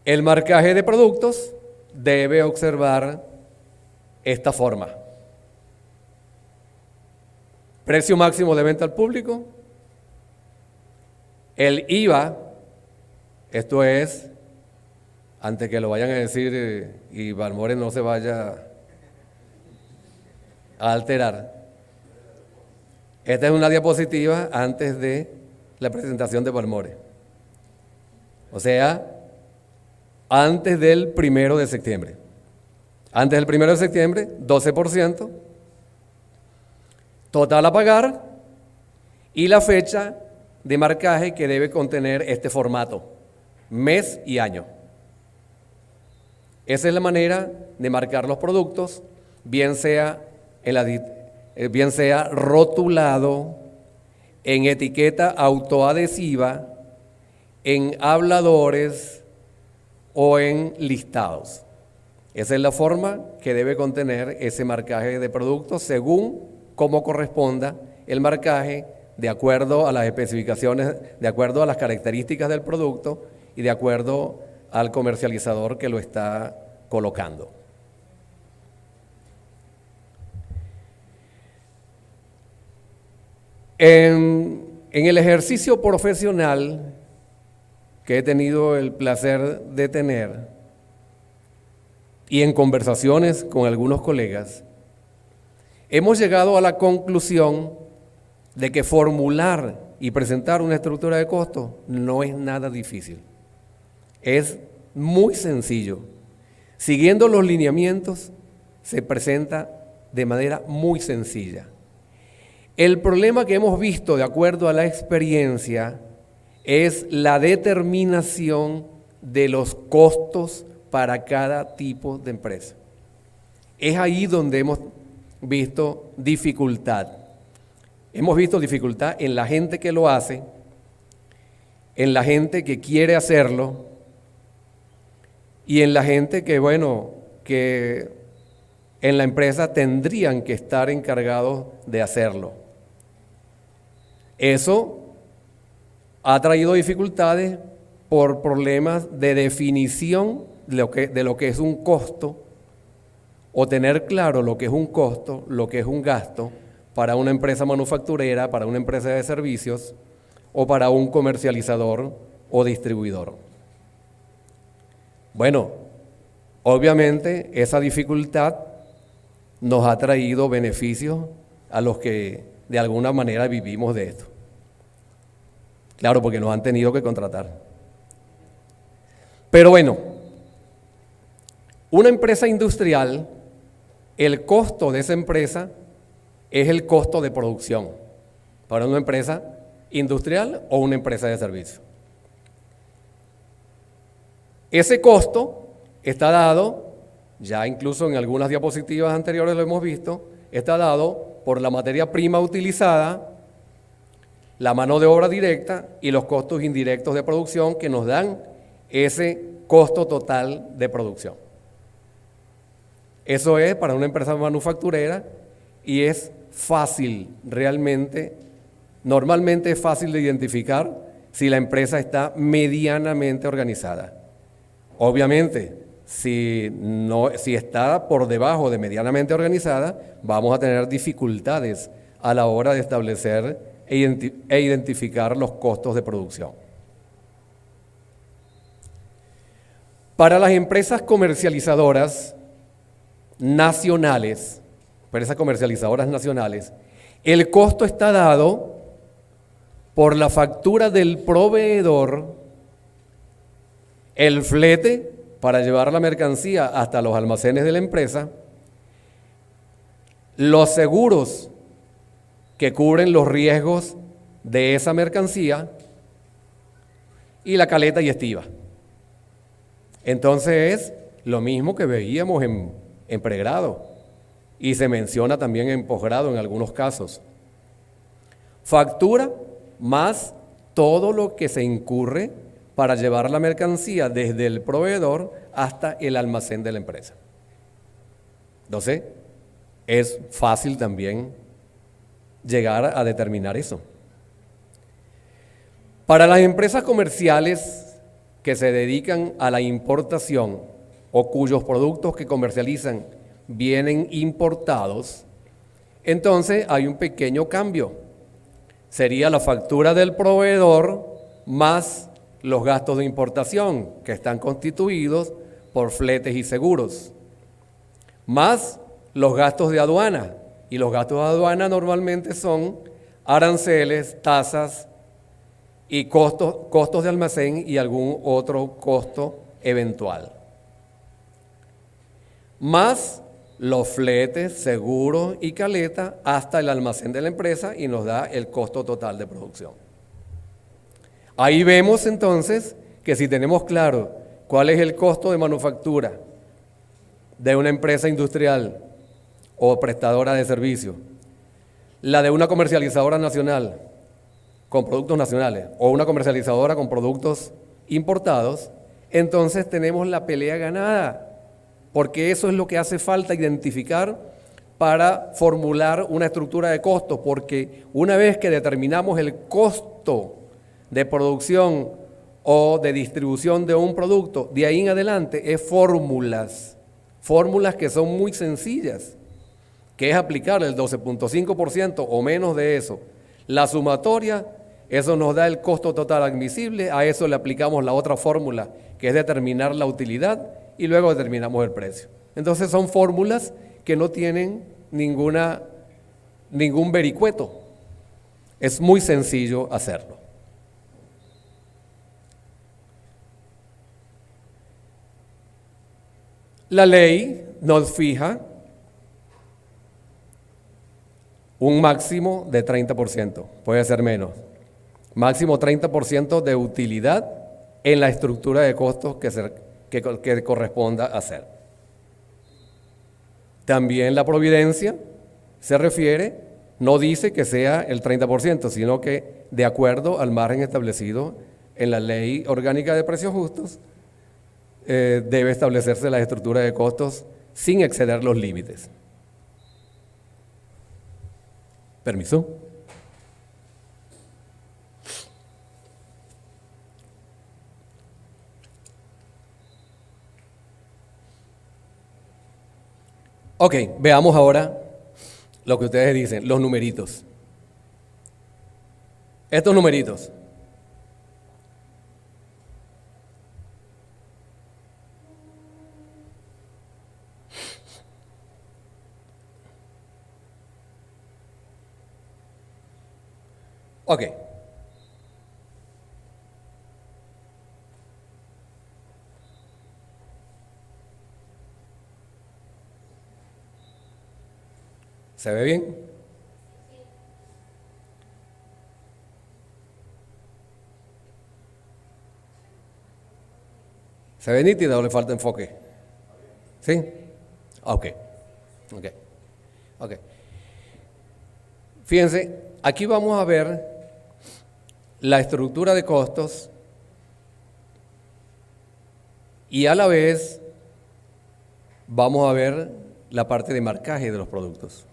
El marcaje de productos debe observar esta forma. Precio máximo de venta al público. El IVA, esto es, antes que lo vayan a decir y Balmores no se vaya a alterar. Esta es una diapositiva antes de la presentación de Balmores. O sea, antes del 1 de septiembre. Antes del 1 de septiembre, 12%, total a pagar y la fecha de marcaje que debe contener este formato, mes y año. Esa es la manera de marcar los productos, bien sea rotulado, en etiqueta autoadhesiva, en habladores o en listados. Esa es la forma que debe contener ese marcaje de productos según cómo corresponda el marcaje de acuerdo a las especificaciones, de acuerdo a las características del producto y de acuerdo al comercializador que lo está colocando. En el ejercicio profesional que he tenido el placer de tener y en conversaciones con algunos colegas, hemos llegado a la conclusión de que formular y presentar una estructura de costos no es nada difícil. Es muy sencillo. Siguiendo los lineamientos, se presenta de manera muy sencilla. El problema que hemos visto, de acuerdo a la experiencia, es la determinación de los costos para cada tipo de empresa. Es ahí donde hemos visto dificultad. Hemos visto dificultad en la gente que lo hace, en la gente que quiere hacerlo y en la gente que, que en la empresa tendrían que estar encargados de hacerlo. Eso ha traído dificultades por problemas de definición de lo que es un costo, o tener claro lo que es un costo, lo que es un gasto para una empresa manufacturera, para una empresa de servicios o para un comercializador o distribuidor. Bueno, obviamente esa dificultad nos ha traído beneficios a los que de alguna manera vivimos de esto. Claro, porque nos han tenido que contratar. Pero bueno, una empresa industrial, el costo de esa empresa es el costo de producción para una empresa industrial o una empresa de servicio. Ese costo está dado, ya incluso en algunas diapositivas anteriores lo hemos visto, está dado por la materia prima utilizada, la mano de obra directa y los costos indirectos de producción que nos dan ese costo total de producción. Eso es para una empresa manufacturera y es fácil, realmente, normalmente es fácil de identificar si la empresa está medianamente organizada. Obviamente, si está por debajo de medianamente organizada, vamos a tener dificultades a la hora de establecer e identificar los costos de producción. Para las empresas comercializadoras nacionales, el costo está dado por la factura del proveedor, el flete para llevar la mercancía hasta los almacenes de la empresa, los seguros que cubren los riesgos de esa mercancía y la caleta y estiva. Entonces es lo mismo que veíamos en pregrado y se menciona también en posgrado en algunos casos. Factura más todo lo que se incurre para llevar la mercancía desde el proveedor hasta el almacén de la empresa. Entonces, es fácil también llegar a determinar eso. Para las empresas comerciales que se dedican a la importación o cuyos productos que comercializan vienen importados, entonces hay un pequeño cambio. Sería la factura del proveedor más los gastos de importación, que están constituidos por fletes y seguros, más los gastos de aduana. Y los gastos de aduana normalmente son aranceles, tasas y costos de almacén y algún otro costo eventual. Más los fletes, seguros y caleta hasta el almacén de la empresa y nos da el costo total de producción. Ahí vemos entonces que si tenemos claro cuál es el costo de manufactura de una empresa industrial o prestadora de servicios, la de una comercializadora nacional con productos nacionales o una comercializadora con productos importados, entonces tenemos la pelea ganada, porque eso es lo que hace falta identificar para formular una estructura de costos, porque una vez que determinamos el costo de producción o de distribución de un producto, de ahí en adelante es fórmulas que son muy sencillas, que es aplicar el 12.5% o menos de eso. La sumatoria, eso nos da el costo total admisible, a eso le aplicamos la otra fórmula, que es determinar la utilidad, y luego determinamos el precio. Entonces son fórmulas que no tienen ningún vericueto. Es muy sencillo hacerlo. La ley nos fija un máximo de 30%, puede ser menos. Máximo 30% de utilidad en la estructura de costos que corresponda hacer. También la providencia se refiere, no dice que sea el 30%, sino que de acuerdo al margen establecido en la Ley Orgánica de Precios Justos, debe establecerse la estructura de costos sin exceder los límites. Permiso. Ok, veamos ahora lo que ustedes dicen, los numeritos. Estos numeritos. Ok. ¿Se ve bien? ¿Se ve nítido o le falta enfoque? ¿Sí? Ok. Ok. Ok. Fíjense, aquí vamos a ver la estructura de costos y a la vez vamos a ver la parte de marcaje de los productos.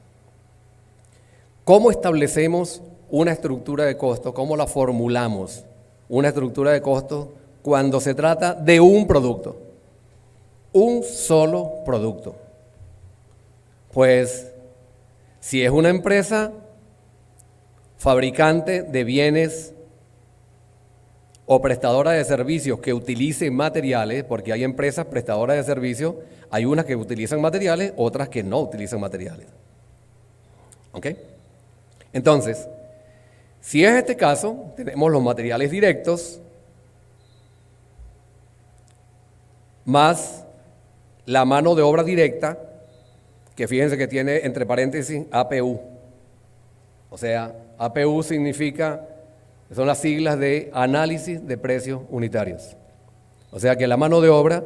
¿Cómo establecemos una estructura de costos? ¿Cómo la formulamos? Una estructura de costos cuando se trata de un producto, un solo producto. Pues, si es una empresa fabricante de bienes o prestadora de servicios que utilice materiales, porque hay empresas prestadoras de servicios, hay unas que utilizan materiales, otras que no utilizan materiales. ¿Ok? Entonces, si es este caso, tenemos los materiales directos más la mano de obra directa, que fíjense que tiene entre paréntesis APU. O sea, APU significa, son las siglas de análisis de precios unitarios. O sea que la mano de obra,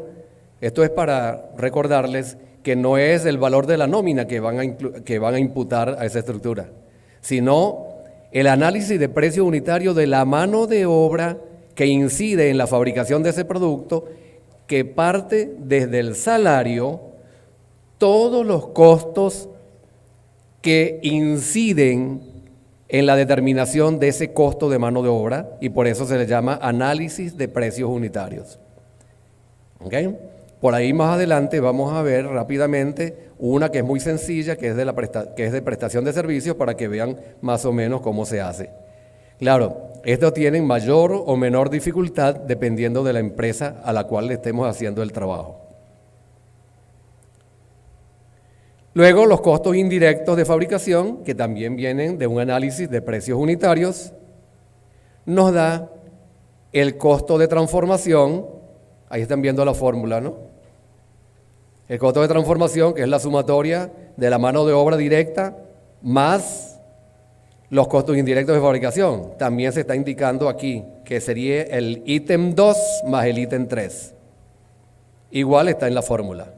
esto es para recordarles que no es el valor de la nómina que van a imputar a esa estructura, sino el análisis de precio unitario de la mano de obra que incide en la fabricación de ese producto, que parte desde el salario, todos los costos que inciden en la determinación de ese costo de mano de obra, y por eso se le llama análisis de precios unitarios. ¿Ok? Por ahí más adelante vamos a ver rápidamente una que es muy sencilla, que es de prestación de servicios, para que vean más o menos cómo se hace. Claro, estos tienen mayor o menor dificultad dependiendo de la empresa a la cual le estemos haciendo el trabajo. Luego, los costos indirectos de fabricación, que también vienen de un análisis de precios unitarios, nos da el costo de transformación. Ahí están viendo la fórmula, ¿no? El costo de transformación, que es la sumatoria de la mano de obra directa más los costos indirectos de fabricación. También se está indicando aquí que sería el ítem 2 más el ítem 3. Igual está en la fórmula.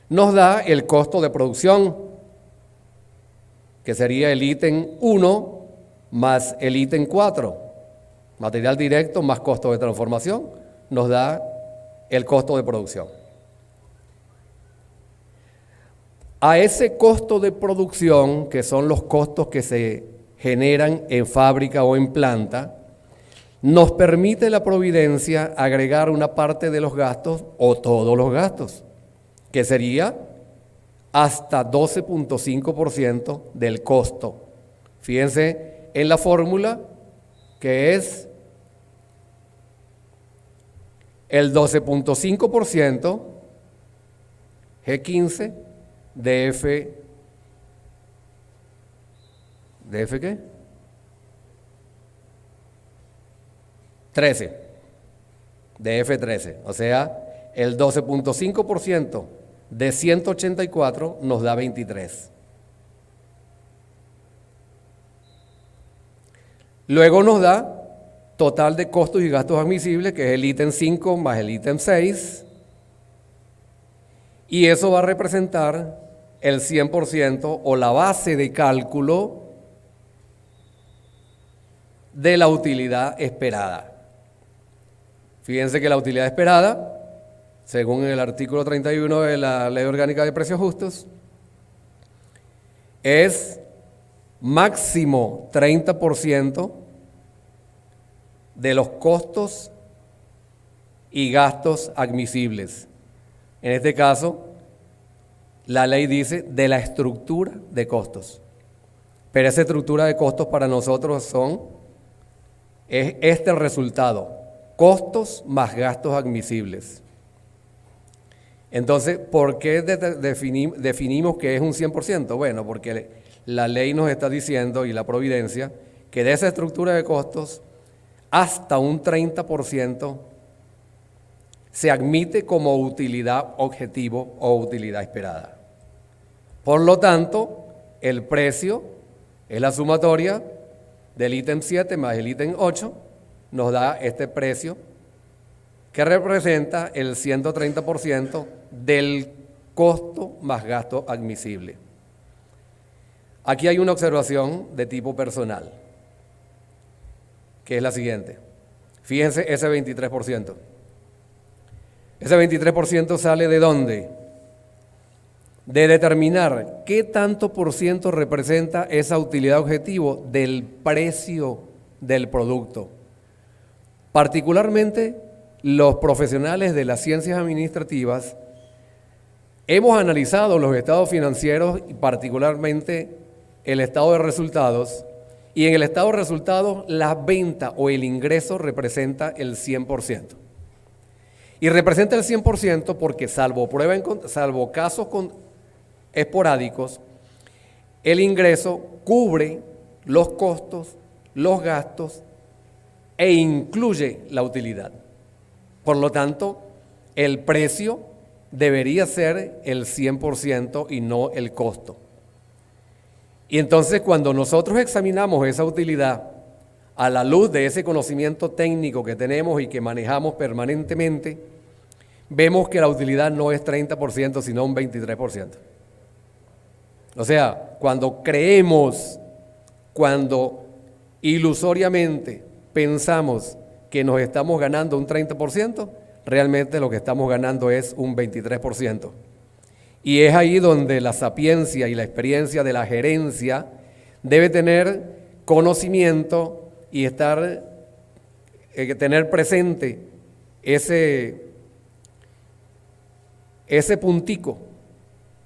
Nos da el costo de producción, que sería el ítem 1 más el ítem 4. Material directo más costo de transformación, nos da el costo de producción. A ese costo de producción, que son los costos que se generan en fábrica o en planta, nos permite la providencia agregar una parte de los gastos o todos los gastos, que sería hasta 12.5% del costo. Fíjense en la fórmula, que es el 12.5% G15 DF ¿DF qué? 13. DF 13. O sea, el 12.5% de 184 nos da 23. Luego nos da total de costos y gastos admisibles, que es el ítem 5 más el ítem 6. Y eso va a representar el 100% o la base de cálculo de la utilidad esperada. Fíjense que la utilidad esperada, según el artículo 31 de la Ley Orgánica de Precios Justos, es máximo 30% de los costos y gastos admisibles. En este caso, la ley dice de la estructura de costos. Pero esa estructura de costos para nosotros es este el resultado: costos más gastos admisibles. Entonces, ¿por qué definimos que es un 100%? Bueno, porque la ley nos está diciendo, y la providencia, que de esa estructura de costos, hasta un 30% se admite como utilidad objetivo o utilidad esperada. Por lo tanto, el precio es la sumatoria del ítem 7 más el ítem 8, nos da este precio que representa el 130% del costo más gasto admisible. Aquí hay una observación de tipo personal, que es la siguiente. Fíjense ese 23%. Ese 23% sale ¿de dónde? De determinar qué tanto por ciento representa esa utilidad objetivo del precio del producto. Particularmente los profesionales de las ciencias administrativas hemos analizado los estados financieros y particularmente el estado de resultados, y en el estado de resultados la venta o el ingreso representa el 100%. Y representa el 100% porque salvo casos esporádicos, el ingreso cubre los costos, los gastos e incluye la utilidad. Por lo tanto, el precio debería ser el 100% y no el costo. Y entonces, cuando nosotros examinamos esa utilidad a la luz de ese conocimiento técnico que tenemos y que manejamos permanentemente, vemos que la utilidad no es 30%, sino un 23%. O sea, cuando ilusoriamente pensamos que nos estamos ganando un 30%, realmente lo que estamos ganando es un 23%. Y es ahí donde la sapiencia y la experiencia de la gerencia debe tener conocimiento y tener presente ese puntico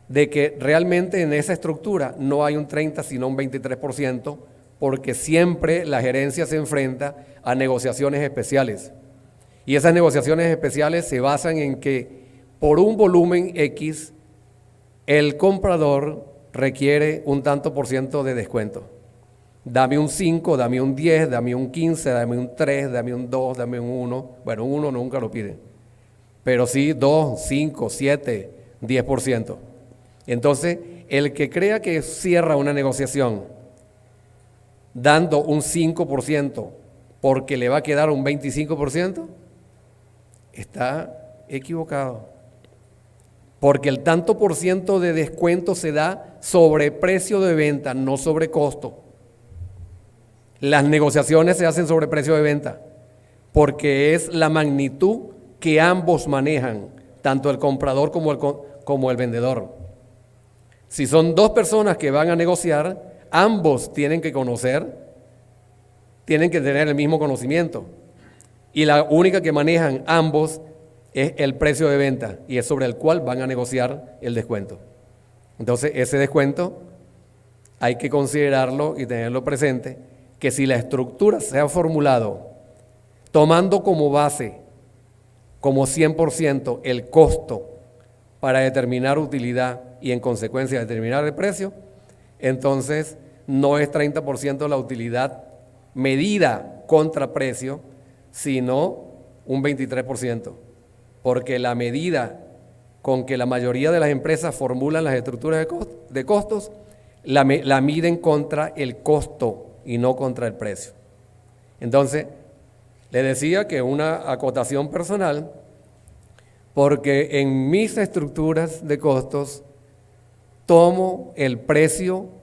de que realmente en esa estructura no hay un 30 sino un 23%, porque siempre la gerencia se enfrenta a negociaciones especiales. Y esas negociaciones especiales se basan en que por un volumen X el comprador requiere un tanto por ciento de descuento. Dame un 5, dame un 10, dame un 15, dame un 3, dame un 2, dame un 1. Bueno, un 1 nunca lo piden, pero sí 2, 5, 7, 10%. Entonces, el que crea que cierra una negociación dando un 5% porque le va a quedar un 25%, está equivocado. Porque el tanto por ciento de descuento se da sobre precio de venta, no sobre costo. Las negociaciones se hacen sobre precio de venta, porque es la magnitud que ambos manejan, tanto el comprador como el vendedor. Si son dos personas que van a negociar, ambos tienen que tener el mismo conocimiento. Y la única que manejan ambos es el precio de venta, y es sobre el cual van a negociar el descuento. Entonces, ese descuento hay que considerarlo y tenerlo presente, que si la estructura se ha formulado tomando como base, como 100%, el costo para determinar utilidad y en consecuencia determinar el precio, entonces no es 30% la utilidad medida contra precio, sino un 23%, porque la medida con que la mayoría de las empresas formulan las estructuras de costos, la miden contra el costo y no contra el precio. Entonces, le decía que una acotación personal, porque en mis estructuras de costos tomo el precio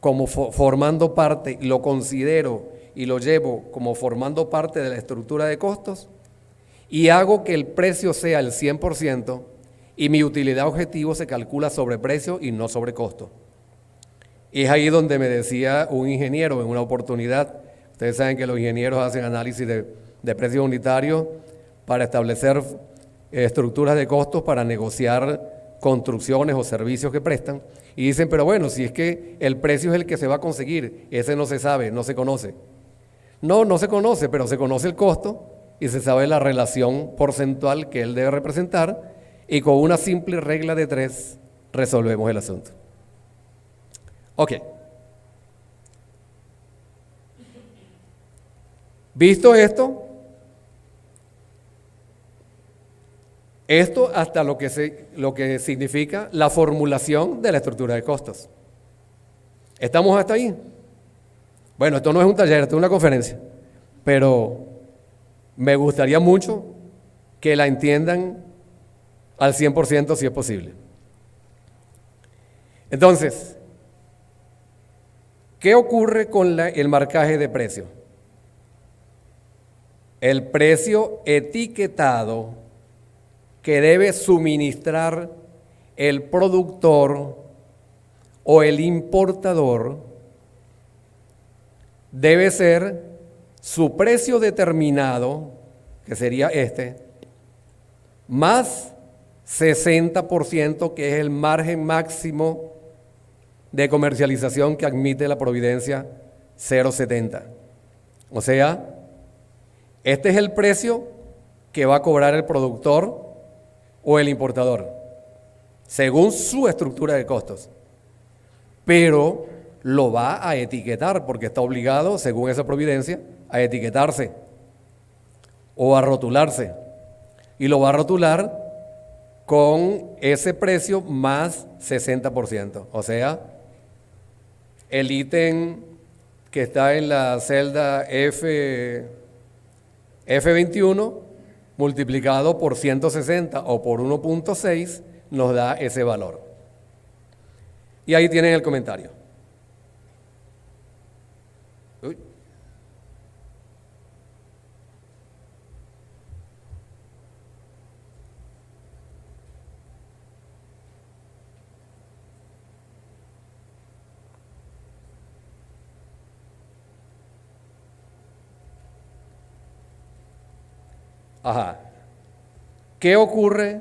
como formando parte, lo considero y lo llevo como formando parte de la estructura de costos y hago que el precio sea el 100% y mi utilidad objetivo se calcula sobre precio y no sobre costo. Y es ahí donde me decía un ingeniero en una oportunidad, ustedes saben que los ingenieros hacen análisis de precios unitarios para establecer estructuras de costos para negociar construcciones o servicios que prestan, y dicen, pero bueno, si es que el precio es el que se va a conseguir, ese no se sabe, no se conoce. No se conoce, pero se conoce el costo y se sabe la relación porcentual que él debe representar, y con una simple regla de 3 resolvemos el asunto. Ok. Visto esto hasta lo que significa la formulación de la estructura de costos. ¿Estamos hasta ahí? Bueno, esto no es un taller, esto es una conferencia, pero me gustaría mucho que la entiendan al 100% si es posible. Entonces, ¿qué ocurre con el marcaje de precio? El precio etiquetado que debe suministrar el productor o el importador debe ser su precio determinado, que sería este, más 60%, que es el margen máximo de comercialización que admite la Providencia 070. O sea, este es el precio que va a cobrar el productor o el importador, según su estructura de costos. Pero lo va a etiquetar porque está obligado, según esa providencia, a etiquetarse o a rotularse. Y lo va a rotular con ese precio más 60%. O sea, el ítem que está en la celda F21 multiplicado por 160 o por 1.6 nos da ese valor. Y ahí tienen el comentario. Uy. Ajá. ¿Qué ocurre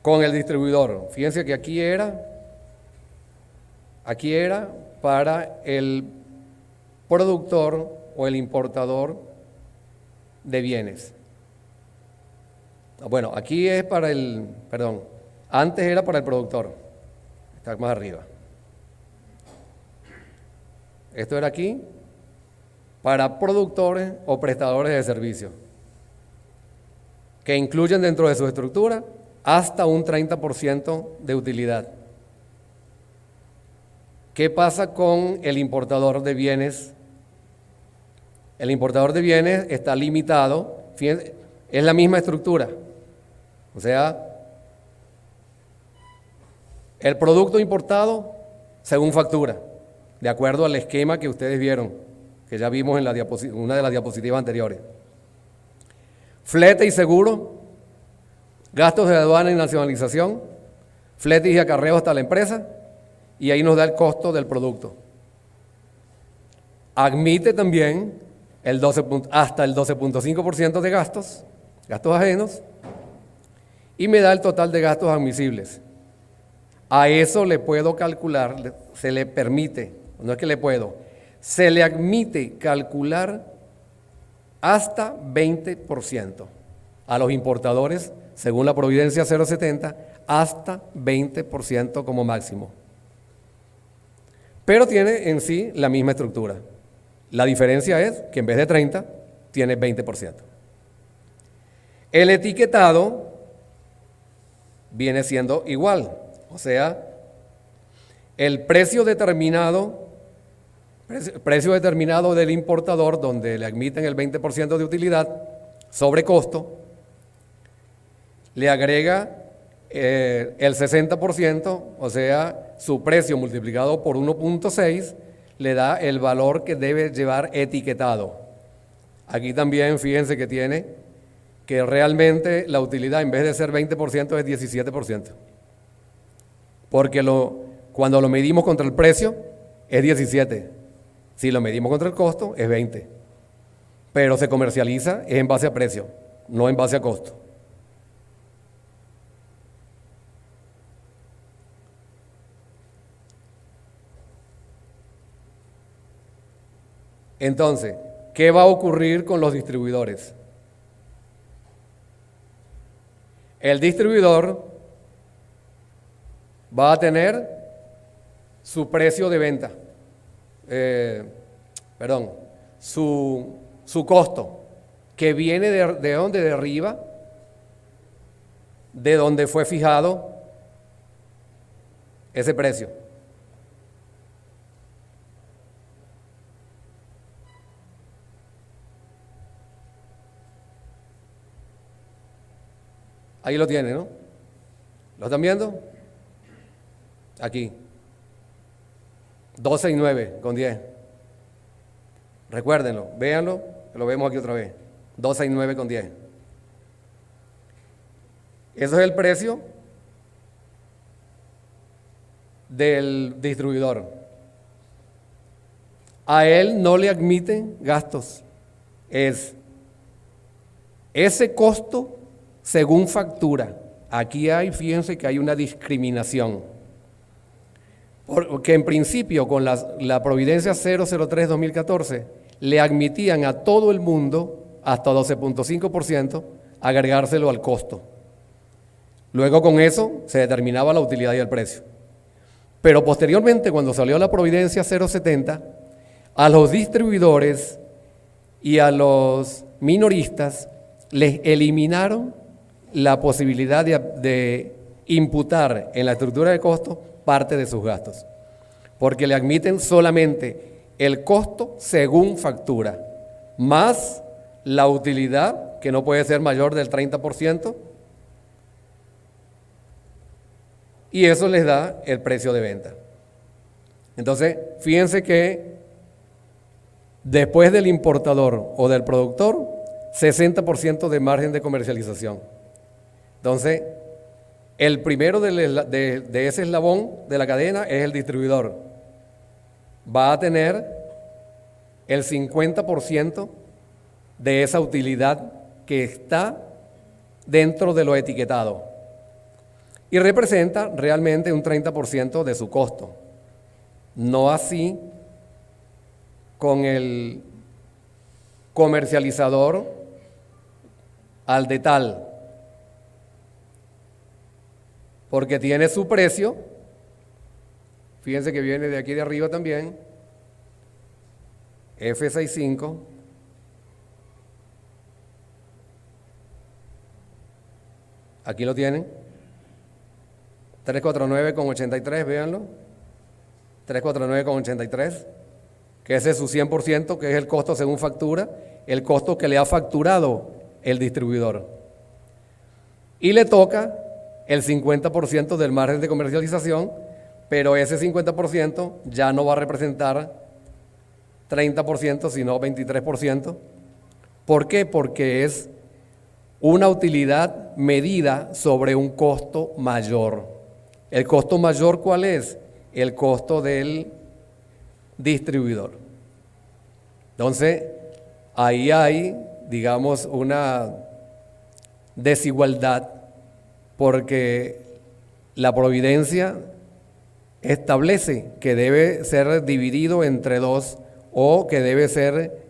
con el distribuidor? Fíjense que aquí era para el productor o el importador de bienes. Bueno, aquí es para antes era para el productor, está más arriba. Esto era aquí para productores o prestadores de servicios, que incluyen dentro de su estructura hasta un 30% de utilidad. ¿Qué pasa con el importador de bienes? El importador de bienes está limitado, fíjense, es la misma estructura. O sea, el producto importado según factura, de acuerdo al esquema que ustedes vieron, que ya vimos en una de las diapositivas anteriores. Flete y seguro, gastos de aduana y nacionalización, fletes y acarreos hasta la empresa, y ahí nos da el costo del producto. Admite también hasta el 12.5% de gastos ajenos, y me da el total de gastos admisibles. A eso le puedo calcular, se le permite, no es que le puedo, se le admite calcular hasta 20% a los importadores, según la Providencia 070, hasta 20% como máximo. pero tiene en sí la misma estructura. La diferencia es que en vez de 30, tiene 20%. El etiquetado viene siendo igual, o sea, el precio determinado del importador, donde le admiten el 20% de utilidad sobre costo, le agrega el 60%, o sea, su precio multiplicado por 1.6, le da el valor que debe llevar etiquetado. Aquí también fíjense que tiene que realmente la utilidad en vez de ser 20% es 17%. Porque cuando lo medimos contra el precio es 17. Si lo medimos contra el costo es 20. Pero se comercializa es en base a precio, no en base a costo. Entonces, ¿qué va a ocurrir con los distribuidores? El distribuidor va a tener su precio de venta, su costo, que viene de donde, de arriba, de donde fue fijado ese precio. Ahí lo tiene, ¿no? ¿Lo están viendo? Aquí. 12,9,10. Recuérdenlo, véanlo, lo vemos aquí otra vez. 12,9,10. Eso es el precio del distribuidor. A él no le admiten gastos. Es ese costo según factura. Aquí fíjense que hay una discriminación. Porque en principio con la Providencia 003-2014 le admitían a todo el mundo hasta 12.5% agregárselo al costo. Luego con eso se determinaba la utilidad y el precio. Pero posteriormente, cuando salió la Providencia 070, a los distribuidores y a los minoristas les eliminaron la posibilidad de imputar en la estructura de costo parte de sus gastos, porque le admiten solamente el costo según factura, más la utilidad, que no puede ser mayor del 30%, y eso les da el precio de venta. Entonces, fíjense que después del importador o del productor, 60% de margen de comercialización. Entonces, el primero de ese eslabón de la cadena es el distribuidor. Va a tener el 50% de esa utilidad que está dentro de lo etiquetado y representa realmente un 30% de su costo. No así con el comercializador al detal, porque tiene su precio, fíjense que viene de aquí de arriba también, F65, aquí lo tienen, 349,83, véanlo, 349,83, que ese es su 100%, que es el costo según factura, el costo que le ha facturado el distribuidor. Y le toca el 50% del margen de comercialización, pero ese 50% ya no va a representar 30%, sino 23%. ¿Por qué? Porque es una utilidad medida sobre un costo mayor. ¿El costo mayor cuál es? El costo del distribuidor. Entonces, ahí hay, digamos, una desigualdad, porque la Providencia establece que debe ser dividido entre dos, o que debe ser,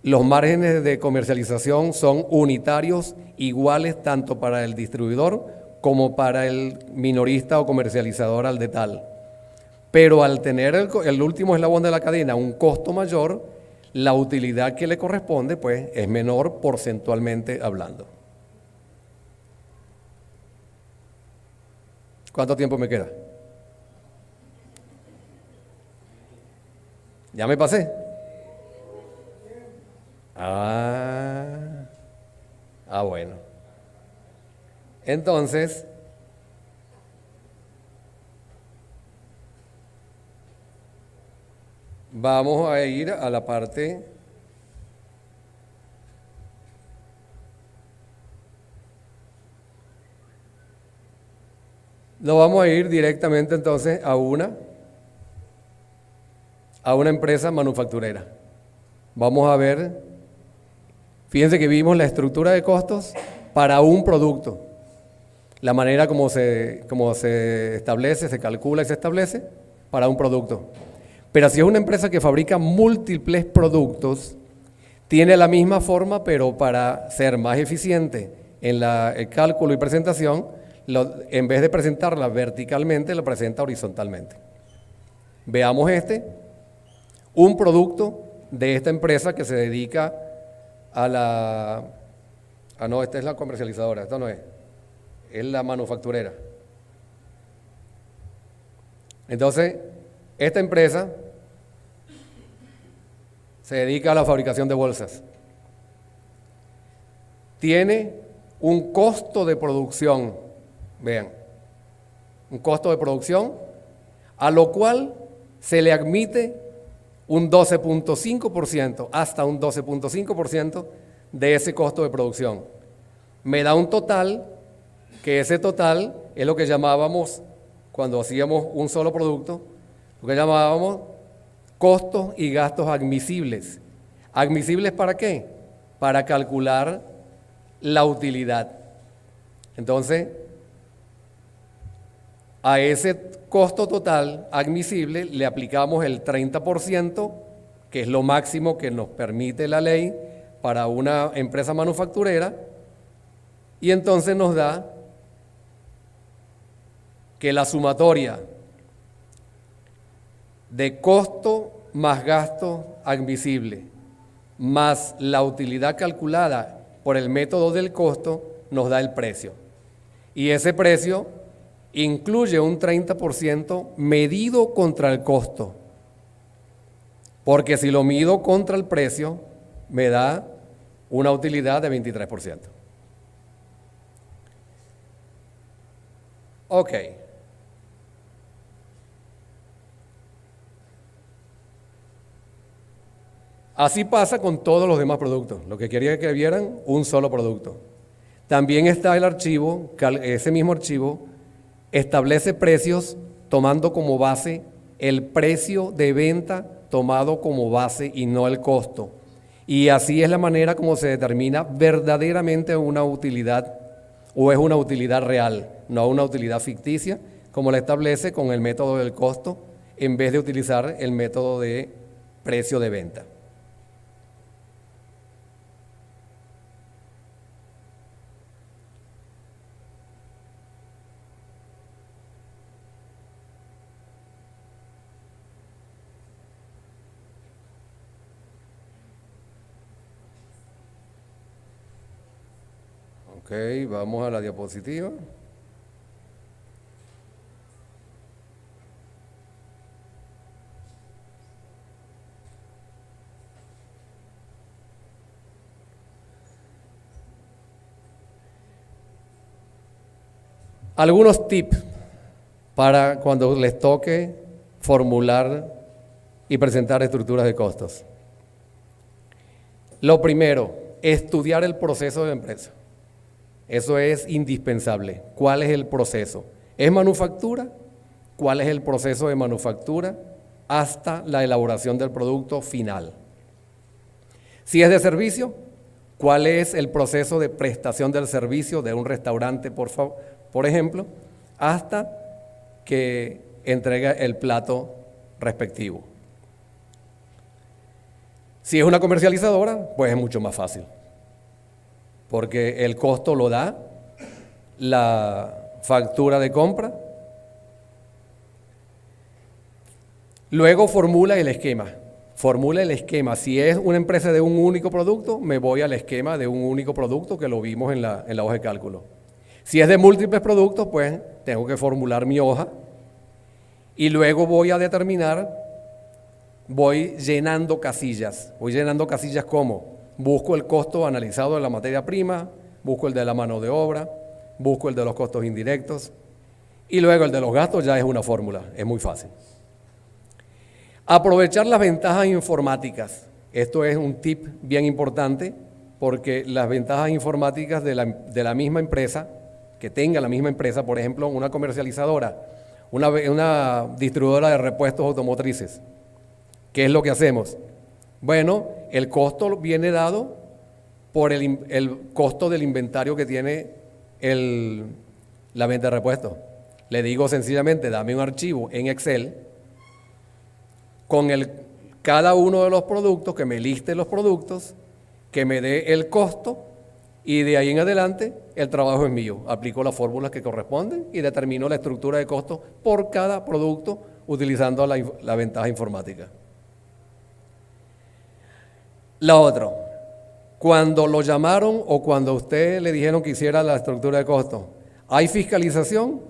los márgenes de comercialización son unitarios, iguales tanto para el distribuidor como para el minorista o comercializador al detal. pero al tener el último eslabón de la cadena un costo mayor, la utilidad que le corresponde pues es menor porcentualmente hablando. ¿Cuánto tiempo me queda? ¿Ya me pasé? Bueno. Entonces, vamos a ir a la parte vamos a ir directamente entonces a una empresa manufacturera. Vamos a ver, fíjense que vimos la estructura de costos para un producto, la manera como se establece, se calcula y se establece para un producto. Pero si es una empresa que fabrica múltiples productos, tiene la misma forma, pero para ser más eficiente en el cálculo y presentación, en vez de presentarla verticalmente, la presenta horizontalmente. Veamos un producto de esta empresa que se dedica a no, esta es la comercializadora, esta no es la manufacturera. Entonces, esta empresa se dedica a la fabricación de bolsas. Tiene un costo de producción, vean, un costo de producción, a lo cual se le admite un 12.5%, hasta un 12.5% de ese costo de producción. Me da un total, que ese total es lo que llamábamos, cuando hacíamos un solo producto, lo que llamábamos costos y gastos admisibles. ¿Admisibles para qué? Para calcular la utilidad. Entonces, a ese costo total admisible le aplicamos el 30%, que es lo máximo que nos permite la ley para una empresa manufacturera, y entonces nos da que la sumatoria de costo más gasto admisible más la utilidad calculada por el método del costo nos da el precio. Y ese precio incluye un 30% medido contra el costo, porque si lo mido contra el precio me da una utilidad de 23%. Ok. Así pasa con todos los demás productos. Lo que quería que vieran, un solo producto. También está el archivo, ese mismo archivo establece precios tomando como base el precio de venta tomado como base y no el costo. Y así es la manera como se determina verdaderamente una utilidad, o es una utilidad real, no una utilidad ficticia, como la establece con el método del costo, en vez de utilizar el método de precio de venta. Ok, vamos a la diapositiva. Algunos tips para cuando les toque formular y presentar estructuras de costos. Lo primero, estudiar el proceso de la empresa. Eso es indispensable. ¿Cuál es el proceso? ¿Es manufactura? ¿Cuál es el proceso de manufactura hasta la elaboración del producto final? Si es de servicio, ¿cuál es el proceso de prestación del servicio de un restaurante, por ejemplo, hasta que entrega el plato respectivo? Si es una comercializadora, pues es mucho más fácil, porque el costo lo da la factura de compra. Luego formula el esquema. Formula el esquema. Si es una empresa de un único producto, me voy al esquema de un único producto que lo vimos en la hoja de cálculo. Si es de múltiples productos, pues tengo que formular mi hoja y luego voy a determinar, voy llenando casillas. Voy llenando casillas ¿cómo? Busco el costo analizado de la materia prima, busco el de la mano de obra, busco el de los costos indirectos y luego el de los gastos ya es una fórmula, es muy fácil. Aprovechar las ventajas informáticas. Esto es un tip bien importante porque las ventajas informáticas de la misma empresa, que tenga la misma empresa, por ejemplo, una comercializadora, una distribuidora de repuestos automotrices. ¿Qué es lo que hacemos? Bueno, el costo viene dado por el costo del inventario que tiene la venta de repuestos. Le digo sencillamente, dame un archivo en Excel con cada uno de los productos, que me liste los productos, que me dé el costo y de ahí en adelante el trabajo es mío. Aplico las fórmulas que corresponden y determino la estructura de costos por cada producto utilizando la ventaja informática. La otra, cuando lo llamaron o cuando a usted le dijeron que hiciera la estructura de costos, ¿hay fiscalización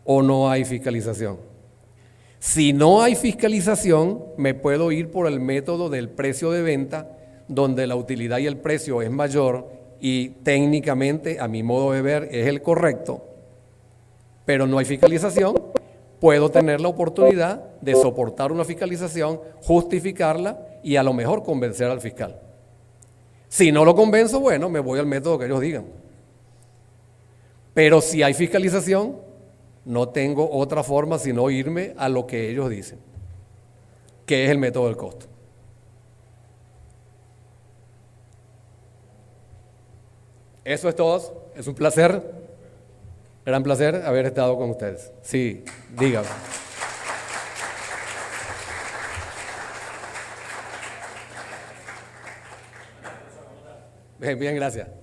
o no hay fiscalización? Si no hay fiscalización, me puedo ir por el método del precio de venta, donde la utilidad y el precio es mayor y técnicamente, a mi modo de ver, es el correcto, pero no hay fiscalización. Puedo tener la oportunidad de soportar una fiscalización, justificarla y a lo mejor convencer al fiscal. Si no lo convenzo, bueno, me voy al método que ellos digan. Pero si hay fiscalización, no tengo otra forma sino irme a lo que ellos dicen, que es el método del costo. Eso es todo. Es un placer, gran placer haber estado con ustedes. Sí, dígame. Bien, bien, gracias.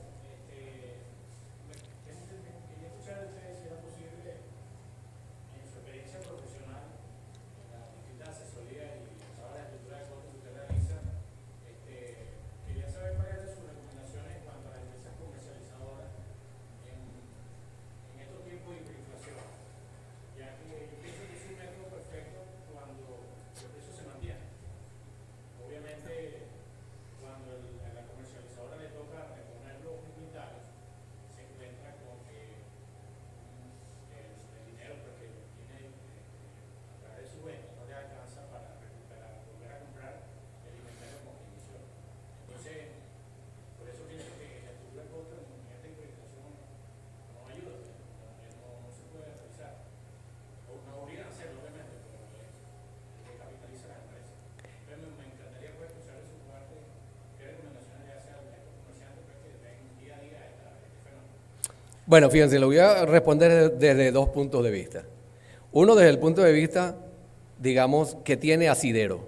Bueno, fíjense, lo voy a responder desde dos puntos de vista. Uno, desde el punto de vista, digamos, que tiene asidero.